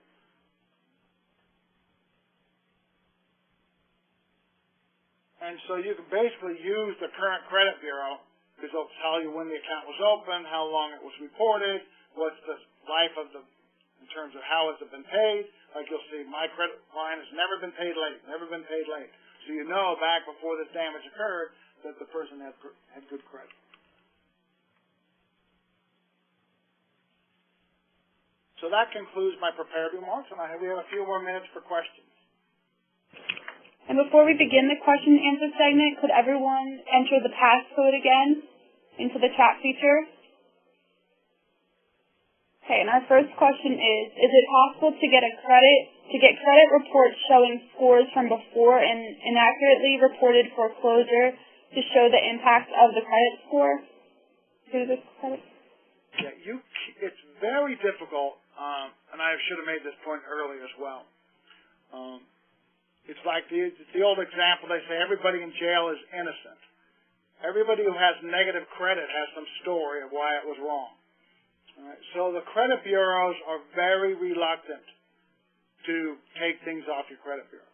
And so you can basically use the current credit bureau because they'll tell you when the account was opened, how long it was reported, what's the life of in terms of how has it been paid. Like you'll see, my credit line has never been paid late, never been paid late. So you know back before this damage occurred that the person had good credit. So that concludes my prepared remarks, and we have a few more minutes for questions. And before we begin the question and answer segment, could everyone enter the passcode again into the chat feature? Okay, and our first question is it possible to get credit reports showing scores from before an inaccurately reported foreclosure to show the impact of the credit score to the credit? Yeah, it's very difficult, and I should have made this point earlier as well. It's like the old example, they say everybody in jail is innocent. Everybody who has negative credit has some story of why it was wrong. All right? So the credit bureaus are very reluctant to take things off your credit bureau.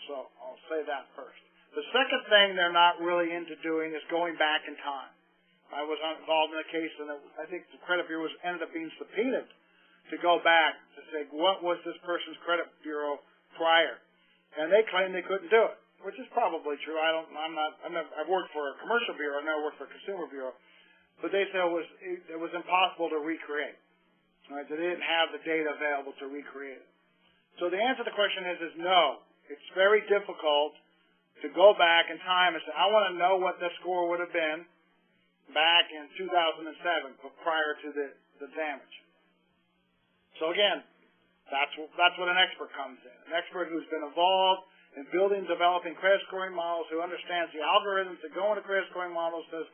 So I'll say that first. The second thing they're not really into doing is going back in time. I was involved in a case, and I think the credit bureau ended up being subpoenaed to go back to say, what was this person's credit bureau prior? And they claimed they couldn't do it, which is probably true. I've worked for a commercial bureau. I've never worked for a consumer bureau. But they said it was impossible to recreate. Right? They didn't have the data available to recreate it. So the answer to the question is no. It's very difficult to go back in time and say, I want to know what the score would have been back in 2007 prior to the damage. So again, that's what an expert comes in. An expert who's been involved in building, developing credit scoring models, who understands the algorithms that go into credit scoring models, says,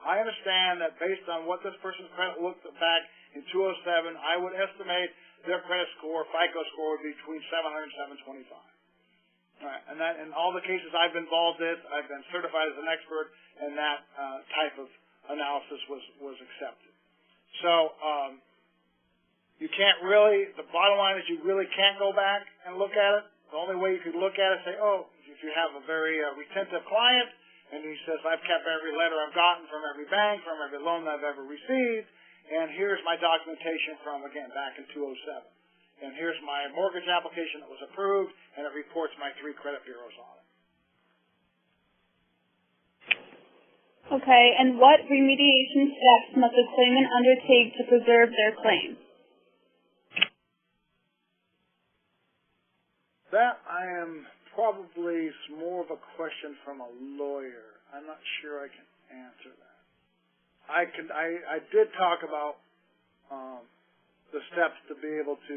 I understand that based on what this person's credit looked back in 2007, I would estimate their credit score, FICO score, would be between 700 and 725. All right, and that in all the cases I've been involved in, I've been certified as an expert, and that type of analysis was accepted. So you can't really, the bottom line is you really can't go back and look at it. The only way you could look at it, say, oh, if you have a very retentive client, and he says, I've kept every letter I've gotten from every bank, from every loan that I've ever received, and here's my documentation from, again, back in 2007. And here's my mortgage application that was approved, and it reports my 3 credit bureaus on it. Okay, and what remediation steps must a claimant undertake to preserve their claim? That I am probably more of a question from a lawyer. I'm not sure I can answer that. I did talk about the steps to be able to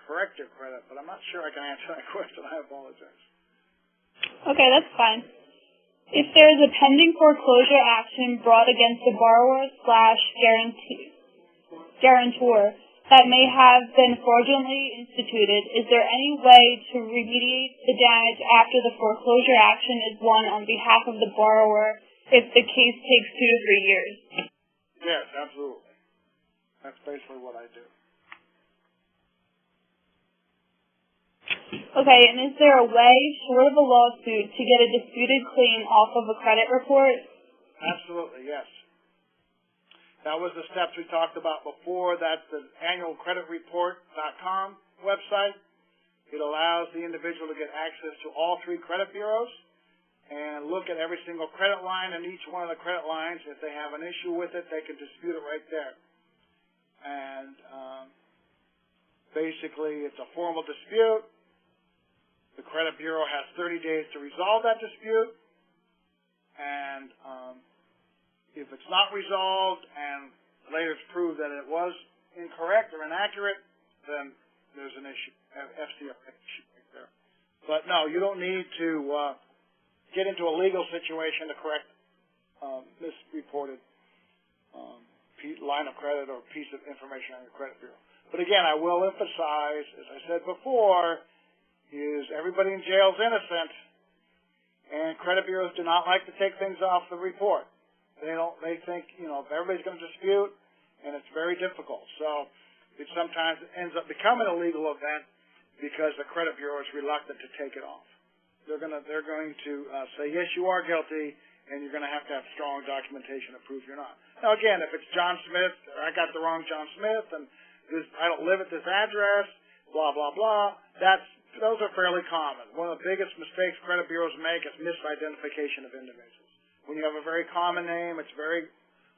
correct your credit, but I'm not sure I can answer that question. I apologize. Okay, that's fine. If there is a pending foreclosure action brought against the borrower/guarantor that may have been fraudulently instituted, is there any way to remediate the damage after the foreclosure action is won on behalf of the borrower if the case takes 2 to 3 years? Yes, absolutely. That's basically what I do. Okay, and is there a way, short of a lawsuit, to get a disputed claim off of a credit report? Absolutely, yes. That was the steps we talked about before. That's the annualcreditreport.com website. It allows the individual to get access to all 3 credit bureaus and look at every single credit line and each one of the credit lines. If they have an issue with it, they can dispute it right there. And basically, it's a formal dispute. The credit bureau has 30 days to resolve that dispute. And if it's not resolved and later it's proved that it was incorrect or inaccurate, then there's an issue, FCR issue right there. But no, you don't need to get into a legal situation to correct misreported line of credit or piece of information on your credit bureau. But again, I will emphasize, as I said before, is everybody in jail is innocent, and credit bureaus do not like to take things off the report. They think, if everybody's going to dispute, and it's very difficult. So it sometimes ends up becoming a legal event because the credit bureau is reluctant to take it off. They're going to say, yes, you are guilty, and you're going to have strong documentation to prove you're not. Now, again, if it's John Smith, or I got the wrong John Smith, and I don't live at this address, blah, blah, blah, those are fairly common. One of the biggest mistakes credit bureaus make is misidentification of individuals. When you have a very common name, it's very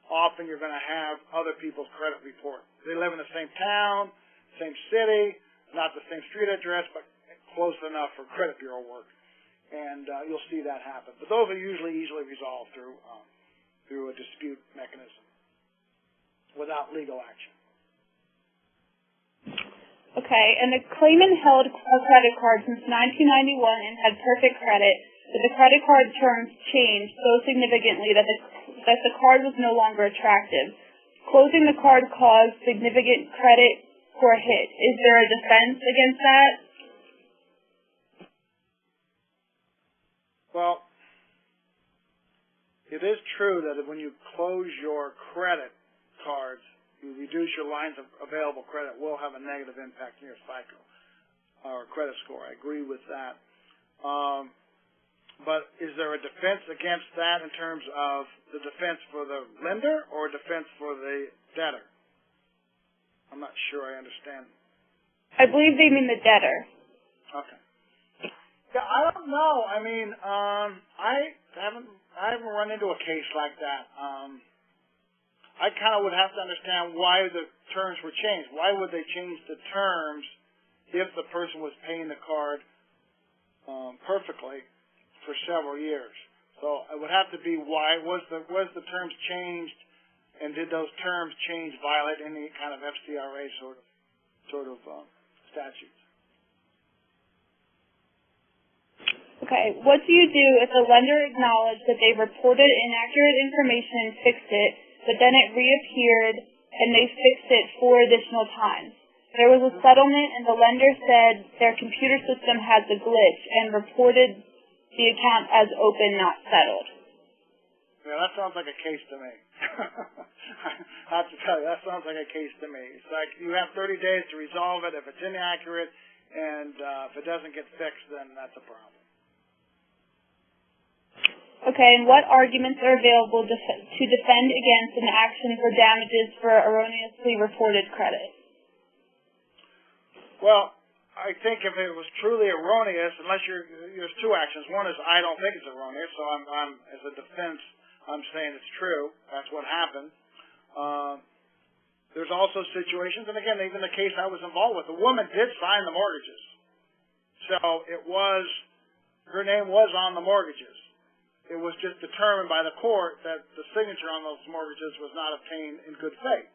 often you're going to have other people's credit report. They live in the same town, same city, not the same street address, but close enough for credit bureau work. And you'll see that happen. But those are usually easily resolved through a dispute mechanism without legal action. Okay, and the claimant held a credit card since 1991 and had perfect credit, but the credit card terms changed so significantly that the card was no longer attractive. Closing the card caused significant credit score hit. Is there a defense against that? Well, it is true that when you close your credit cards, you reduce your lines of available credit will have a negative impact on your FICO or credit score. I agree with that. But is there a defense against that in terms of the defense for the lender or defense for the debtor? I'm not sure I understand. I believe they mean the debtor. Okay. Yeah, I don't know. I mean, I haven't run into a case like that. I kind of would have to understand why the terms were changed. Why would they change the terms if the person was paying the card perfectly for several years? So it would have to be why was the terms changed, and did those terms change violate any kind of FCRA sort of statutes? Okay, what do you do if the lender acknowledged that they reported inaccurate information and fixed it, but then it reappeared and they fixed it 4 additional times? There was a settlement and the lender said their computer system has a glitch and reported the account as open, not settled. Yeah, that sounds like a case to me. I have to tell you, that sounds like a case to me. It's like you have 30 days to resolve it if it's inaccurate, and if it doesn't get fixed, then that's a problem. Okay, and what arguments are available to defend against an action for damages for erroneously reported credit? Well, I think if it was truly erroneous, there's 2 actions. One is I don't think it's erroneous, so I'm as a defense, I'm saying it's true. That's what happened. There's also situations, and again, even the case I was involved with, the woman did sign the mortgages. So her name was on the mortgages. It was just determined by the court that the signature on those mortgages was not obtained in good faith.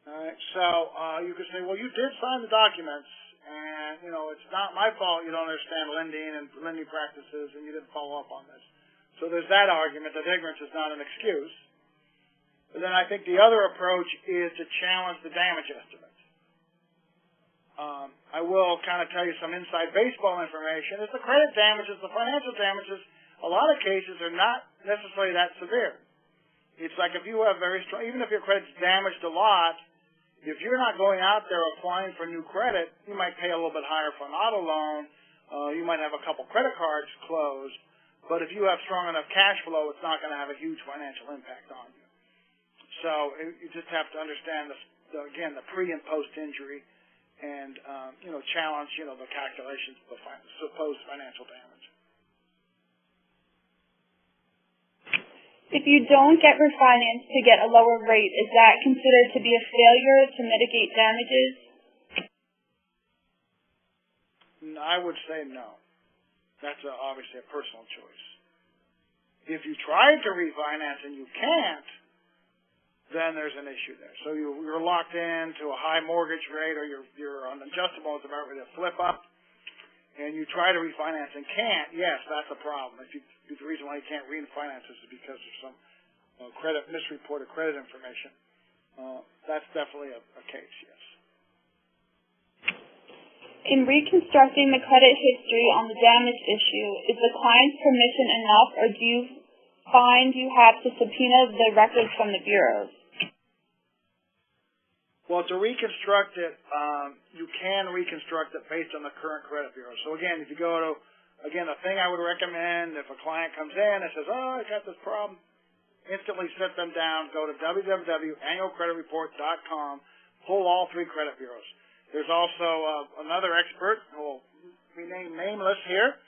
All right, so you could say, well, you did sign the documents, and, it's not my fault you don't understand lending and lending practices, and you didn't follow up on this. So there's that argument that ignorance is not an excuse. But then I think the other approach is to challenge the damage estimate. I will kind of tell you some inside baseball information. Is the credit damages, the financial damages, a lot of cases are not necessarily that severe. It's like if you have very strong, even if your credit's damaged a lot, if you're not going out there applying for new credit, you might pay a little bit higher for an auto loan. You might have a couple credit cards closed. But if you have strong enough cash flow, it's not going to have a huge financial impact on you. So you just have to understand, again, the pre- and post-injury and, challenge, the calculations of the supposed financial damage. If you don't get refinanced to get a lower rate, is that considered to be a failure to mitigate damages? I would say no. That's obviously a personal choice. If you tried to refinance and you can't, then there's an issue there. So you're locked into a high mortgage rate, or you're on adjustable is about ready to flip up, and you try to refinance and can't, yes, that's a problem. The reason why you can't refinance is because of some misreported credit information. That's definitely a case, yes. In reconstructing the credit history on the damage issue, is the client's permission enough, or do you find you have to subpoena the records from the bureaus? Well, to reconstruct it, you can reconstruct it based on the current credit bureau. So again, if you go to, the thing I would recommend, if a client comes in and says, oh, I got this problem, instantly sit them down, go to www.annualcreditreport.com, pull all 3 credit bureaus. There's also another expert, who will remain nameless here,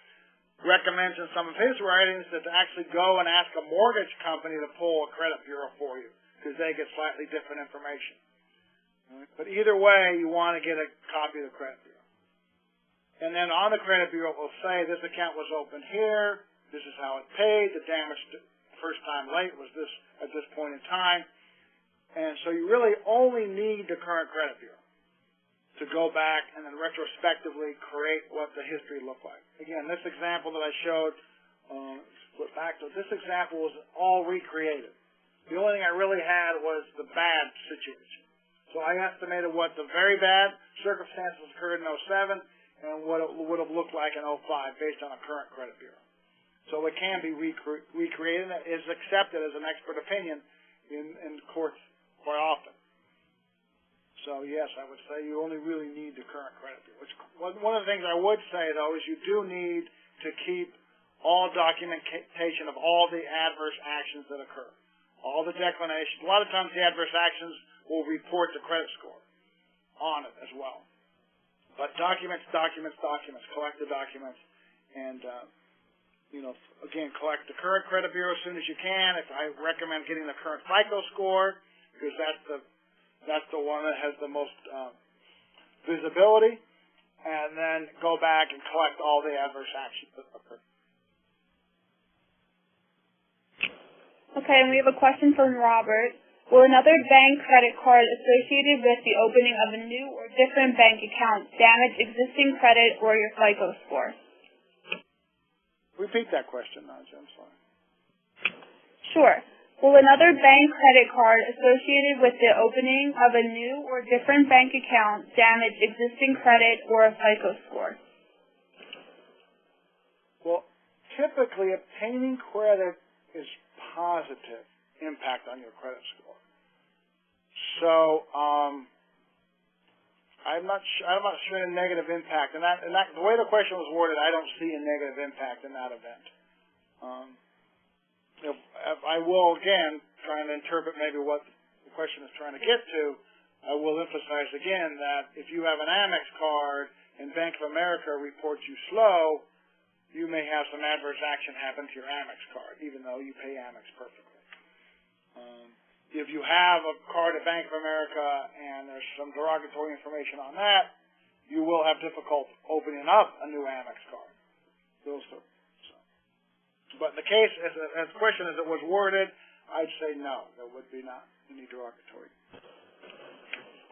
recommends in some of his writings that to actually go and ask a mortgage company to pull a credit bureau for you, because they get slightly different information. But either way, you want to get a copy of the credit bureau. And then on the credit bureau, it will say this account was opened here, this is how it paid, the damage first time late was this at this point in time. And so you really only need the current credit bureau to go back and then retrospectively create what the history looked like. Again, this example that I showed, flip back to this example, was all recreated. The only thing I really had was the bad situation. So I estimated what the very bad circumstances occurred in 07 and what it would have looked like in 05 based on a current credit bureau. So it can be recreated, and it is accepted as an expert opinion in courts quite often. So yes, I would say you only really need the current credit bureau. One of the things I would say, though, is you do need to keep all documentation of all the adverse actions that occur. All the declinations. A lot of times the adverse actions will report the credit score on it as well. But documents, collect the documents, and, again, collect the current credit bureau as soon as you can. I recommend getting the current FICO score, because that's the one that has the most visibility, and then go back and collect all the adverse actions that occur. Okay, and we have a question from Robert. Will another bank credit card associated with the opening of a new or different bank account damage existing credit or your FICO score? repeat that question, Jim? Sorry. Sure. Will another bank credit card associated with the opening of a new or different bank account damage existing credit or a FICO score? Well, typically obtaining credit is positive impact on your credit score. So I'm not sure a negative impact, and the way the question was worded, I don't see a negative impact in that event. I will, again, trying to interpret maybe what the question is trying to get to, I will emphasize again that if you have an Amex card and Bank of America reports you slow, you may have some adverse action happen to your Amex card, even though you pay Amex perfectly. If you have a card at Bank of America and there's some derogatory information on that, you will have difficulty opening up a new Amex card. But in the case, as the question as it was worded, I'd say no, there would be not any derogatory.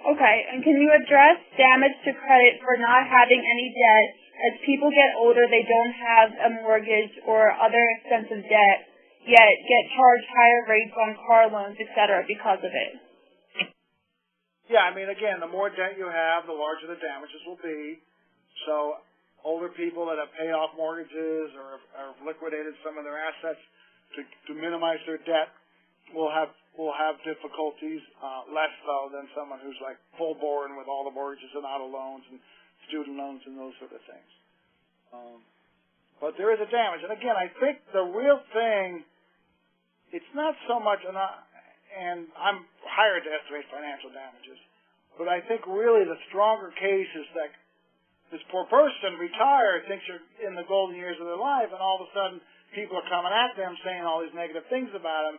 Okay, and can you address damage to credit for not having any debt? As people get older, they don't have a mortgage or other expensive debt, yet get charged higher rates on car loans, etc. because of it. Yeah, I mean, again, the more debt you have, the larger the damages will be. So older people that have paid off mortgages or have liquidated some of their assets to minimize their debt will have difficulties, less so than someone who's like full bore with all the mortgages and auto loans and student loans and those sort of things. But there is a damage. And again, I think the real thing, it's not so much, and I'm hired to estimate financial damages, but I think really the stronger case is that this poor person retired, thinks you're in the golden years of their life, and all of a sudden people are coming at them saying all these negative things about them,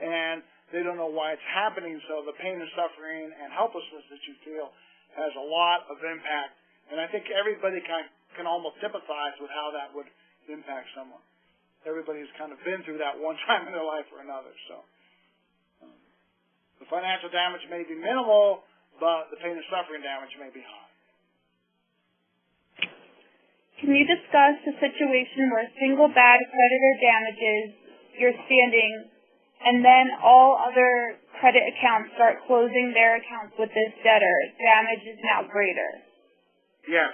and they don't know why it's happening. So the pain and suffering and helplessness that you feel has a lot of impact. And I think everybody can almost sympathize with how that would impact someone. Everybody has kind of been through that one time in their life or another. So the financial damage may be minimal, but the pain and suffering damage may be high. Can you discuss the situation where single bad creditor damages your standing and then all other credit accounts start closing their accounts with this debtor? Damage is now greater. Yes.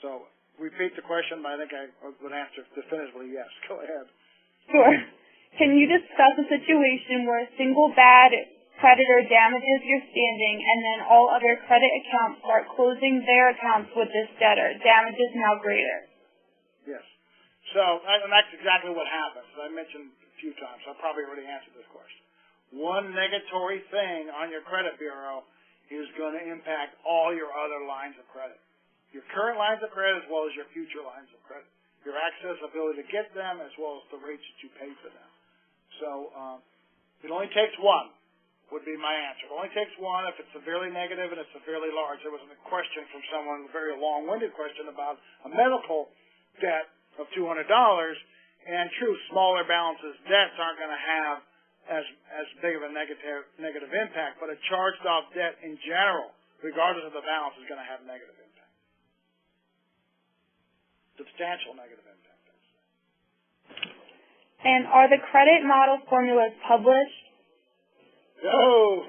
So repeat the question, but I think I would answer definitively yes. Go ahead. Sure. Can you discuss a situation where a single bad creditor damages your standing and then all other credit accounts start closing their accounts with this debtor? Damage is now greater. Yes. So and that's exactly what happens. I mentioned a few times. I probably already answered this question. One negatory thing on your credit bureau is going to impact all your other lines of credit. Your current lines of credit as well as your future lines of credit. Your access, ability to get them, as well as the rates that you pay for them. So it only takes one, would be my answer. It only takes one if it's severely negative and it's severely large. There was a question from someone, a very long-winded question about a medical debt of $200, and true, smaller balances debts aren't going to have as big of a negative impact, but a charged-off debt in general, regardless of the balance, is going to have negative impact. Substantial negative impact. And are the credit model formulas published? No.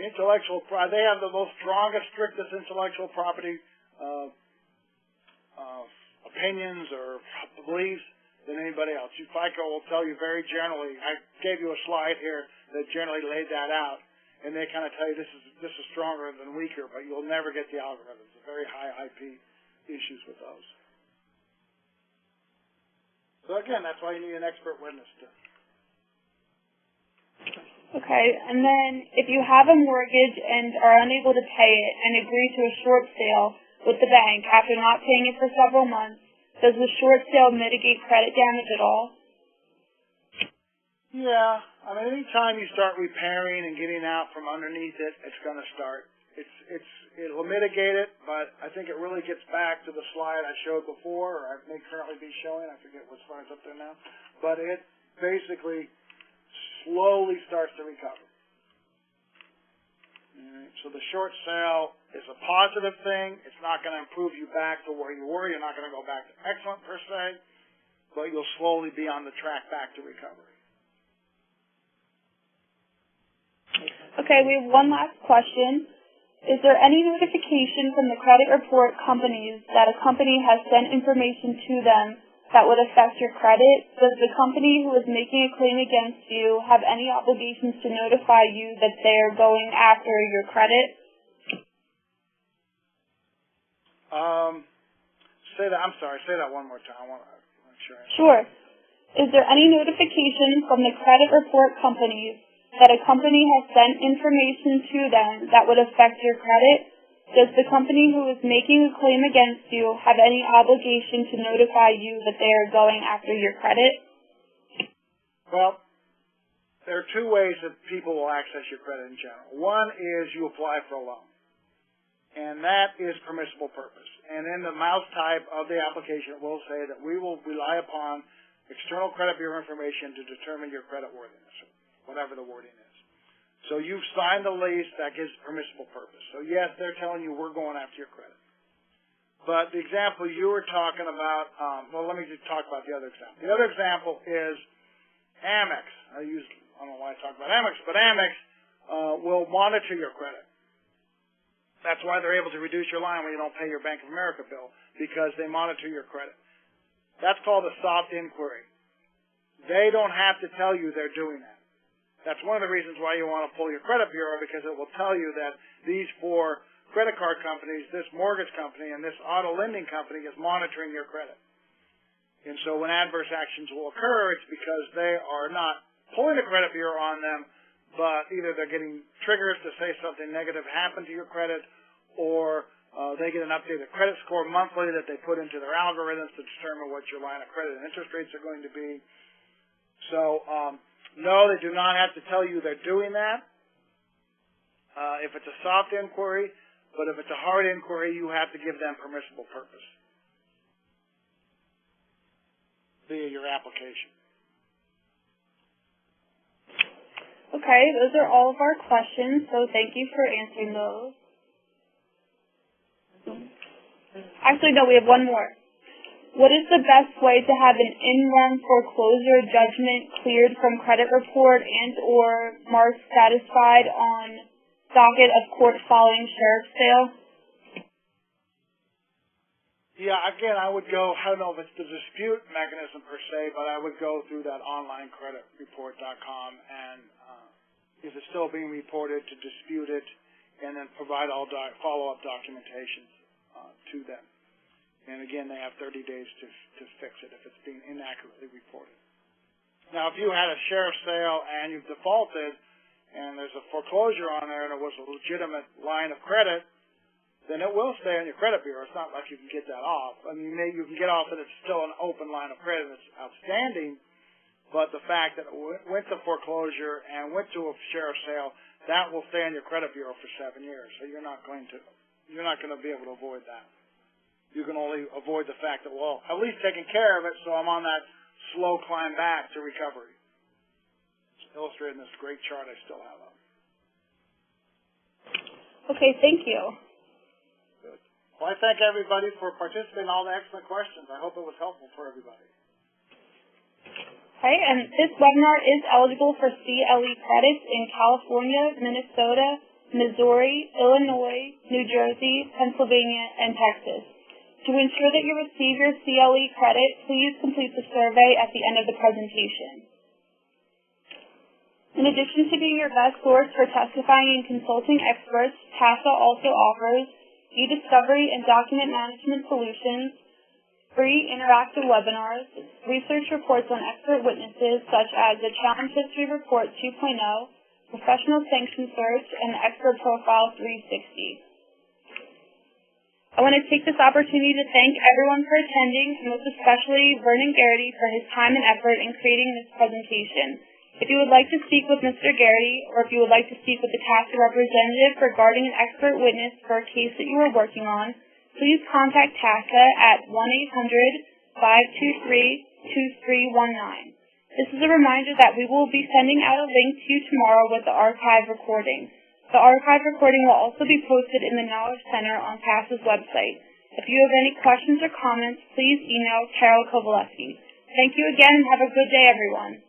Intellectual property, they have the most strongest, strictest intellectual property opinions or beliefs than anybody else. FICO will tell you very generally. I gave you a slide here that generally laid that out, and they kind of tell you this is stronger than weaker, but you'll never get the algorithms. It's very high IP issues with those. So again, that's why you need an expert witness to. Okay, and then if you have a mortgage and are unable to pay it and agree to a short sale with the bank after not paying it for several months, does the short sale mitigate credit damage at all? Yeah, I mean, anytime you start repairing and getting out from underneath it, it's going to start. It'll mitigate it, but I think it really gets back to the slide I showed before, or I may currently be showing. I forget what slide's up there now, but it basically slowly starts to recover. All right, so the short sale is a positive thing. It's not going to improve you back to where you were. You're not going to go back to excellent per se, but you'll slowly be on the track back to recovery. Okay, we have one last question. Is there any notification from the credit report companies that a company has sent information to them that would affect your credit? Does the company who is making a claim against you have any obligations to notify you that they're going after your credit? Say that one more time. I want to make sure. Sure. Is there any notification from the credit report companies that a company has sent information to them that would affect your credit? Does the company who is making a claim against you have any obligation to notify you that they are going after your credit? Well, there are two ways that people will access your credit in general. One is you apply for a loan, and that is permissible purpose. And in the mouse type of the application, it will say that we will rely upon external credit bureau information to determine your credit worthiness, whatever the wording is. So you've signed the lease, that gives permissible purpose. So yes, they're telling you we're going after your credit. But the example you were talking about, well, let me just talk about the other example. The other example is Amex. I don't know why I talk about Amex, but Amex will monitor your credit. That's why they're able to reduce your line when you don't pay your Bank of America bill, because they monitor your credit. That's called a soft inquiry. They don't have to tell you they're doing that. That's one of the reasons why you want to pull your credit bureau, because it will tell you that these 4 credit card companies, this mortgage company, and this auto lending company is monitoring your credit. And so when adverse actions will occur, it's because they are not pulling the credit bureau on them, but either they're getting triggers to say something negative happened to your credit, or they get an updated credit score monthly that they put into their algorithms to determine what your line of credit and interest rates are going to be. So, no, they do not have to tell you they're doing that if it's a soft inquiry, but if it's a hard inquiry, you have to give them permissible purpose via your application. Okay, those are all of our questions, so thank you for answering those. Actually, no, we have one more. What is the best way to have an in-rem foreclosure judgment cleared from credit report and or marked satisfied on docket of court following sheriff's sale? Yeah, again, I would go, I don't know if it's the dispute mechanism per se, but I would go through that online creditreport.com and is it still being reported, to dispute it, and then provide all follow-up documentation to them. And again, they have 30 days to fix it if it's being inaccurately reported. Now, if you had a sheriff's sale and you've defaulted and there's a foreclosure on there and it was a legitimate line of credit, then it will stay on your credit bureau. It's not like you can get that off. I mean, you can get off that it's still an open line of credit that's outstanding, but the fact that it went to foreclosure and went to a sheriff's sale, that will stay on your credit bureau for 7 years. So you're not going to be able to avoid that. You can only avoid the fact that, well, at least taking care of it, so I'm on that slow climb back to recovery. It's illustrated in this great chart I still have up. Okay, thank you. Good. Well, I thank everybody for participating in all the excellent questions. I hope it was helpful for everybody. Okay, and this webinar is eligible for CLE credits in California, Minnesota, Missouri, Illinois, New Jersey, Pennsylvania, and Texas. To ensure that you receive your CLE credit, please complete the survey at the end of the presentation. In addition to being your best source for testifying and consulting experts, TASA also offers e-discovery and document management solutions, free interactive webinars, research reports on expert witnesses such as the Challenge History Report 2.0, Professional Sanction Search, and the Expert Profile 360. I want to take this opportunity to thank everyone for attending, and most especially Vernon Gerety for his time and effort in creating this presentation. If you would like to speak with Mr. Gerety, or if you would like to speak with the TASA representative regarding an expert witness for a case that you are working on, please contact TASA at 1-800-523-2319. This is a reminder that we will be sending out a link to you tomorrow with the archive recording. The archive recording will also be posted in the Knowledge Center on TASA's website. If you have any questions or comments, please email Carol Kovaleski. Thank you again and have a good day, everyone.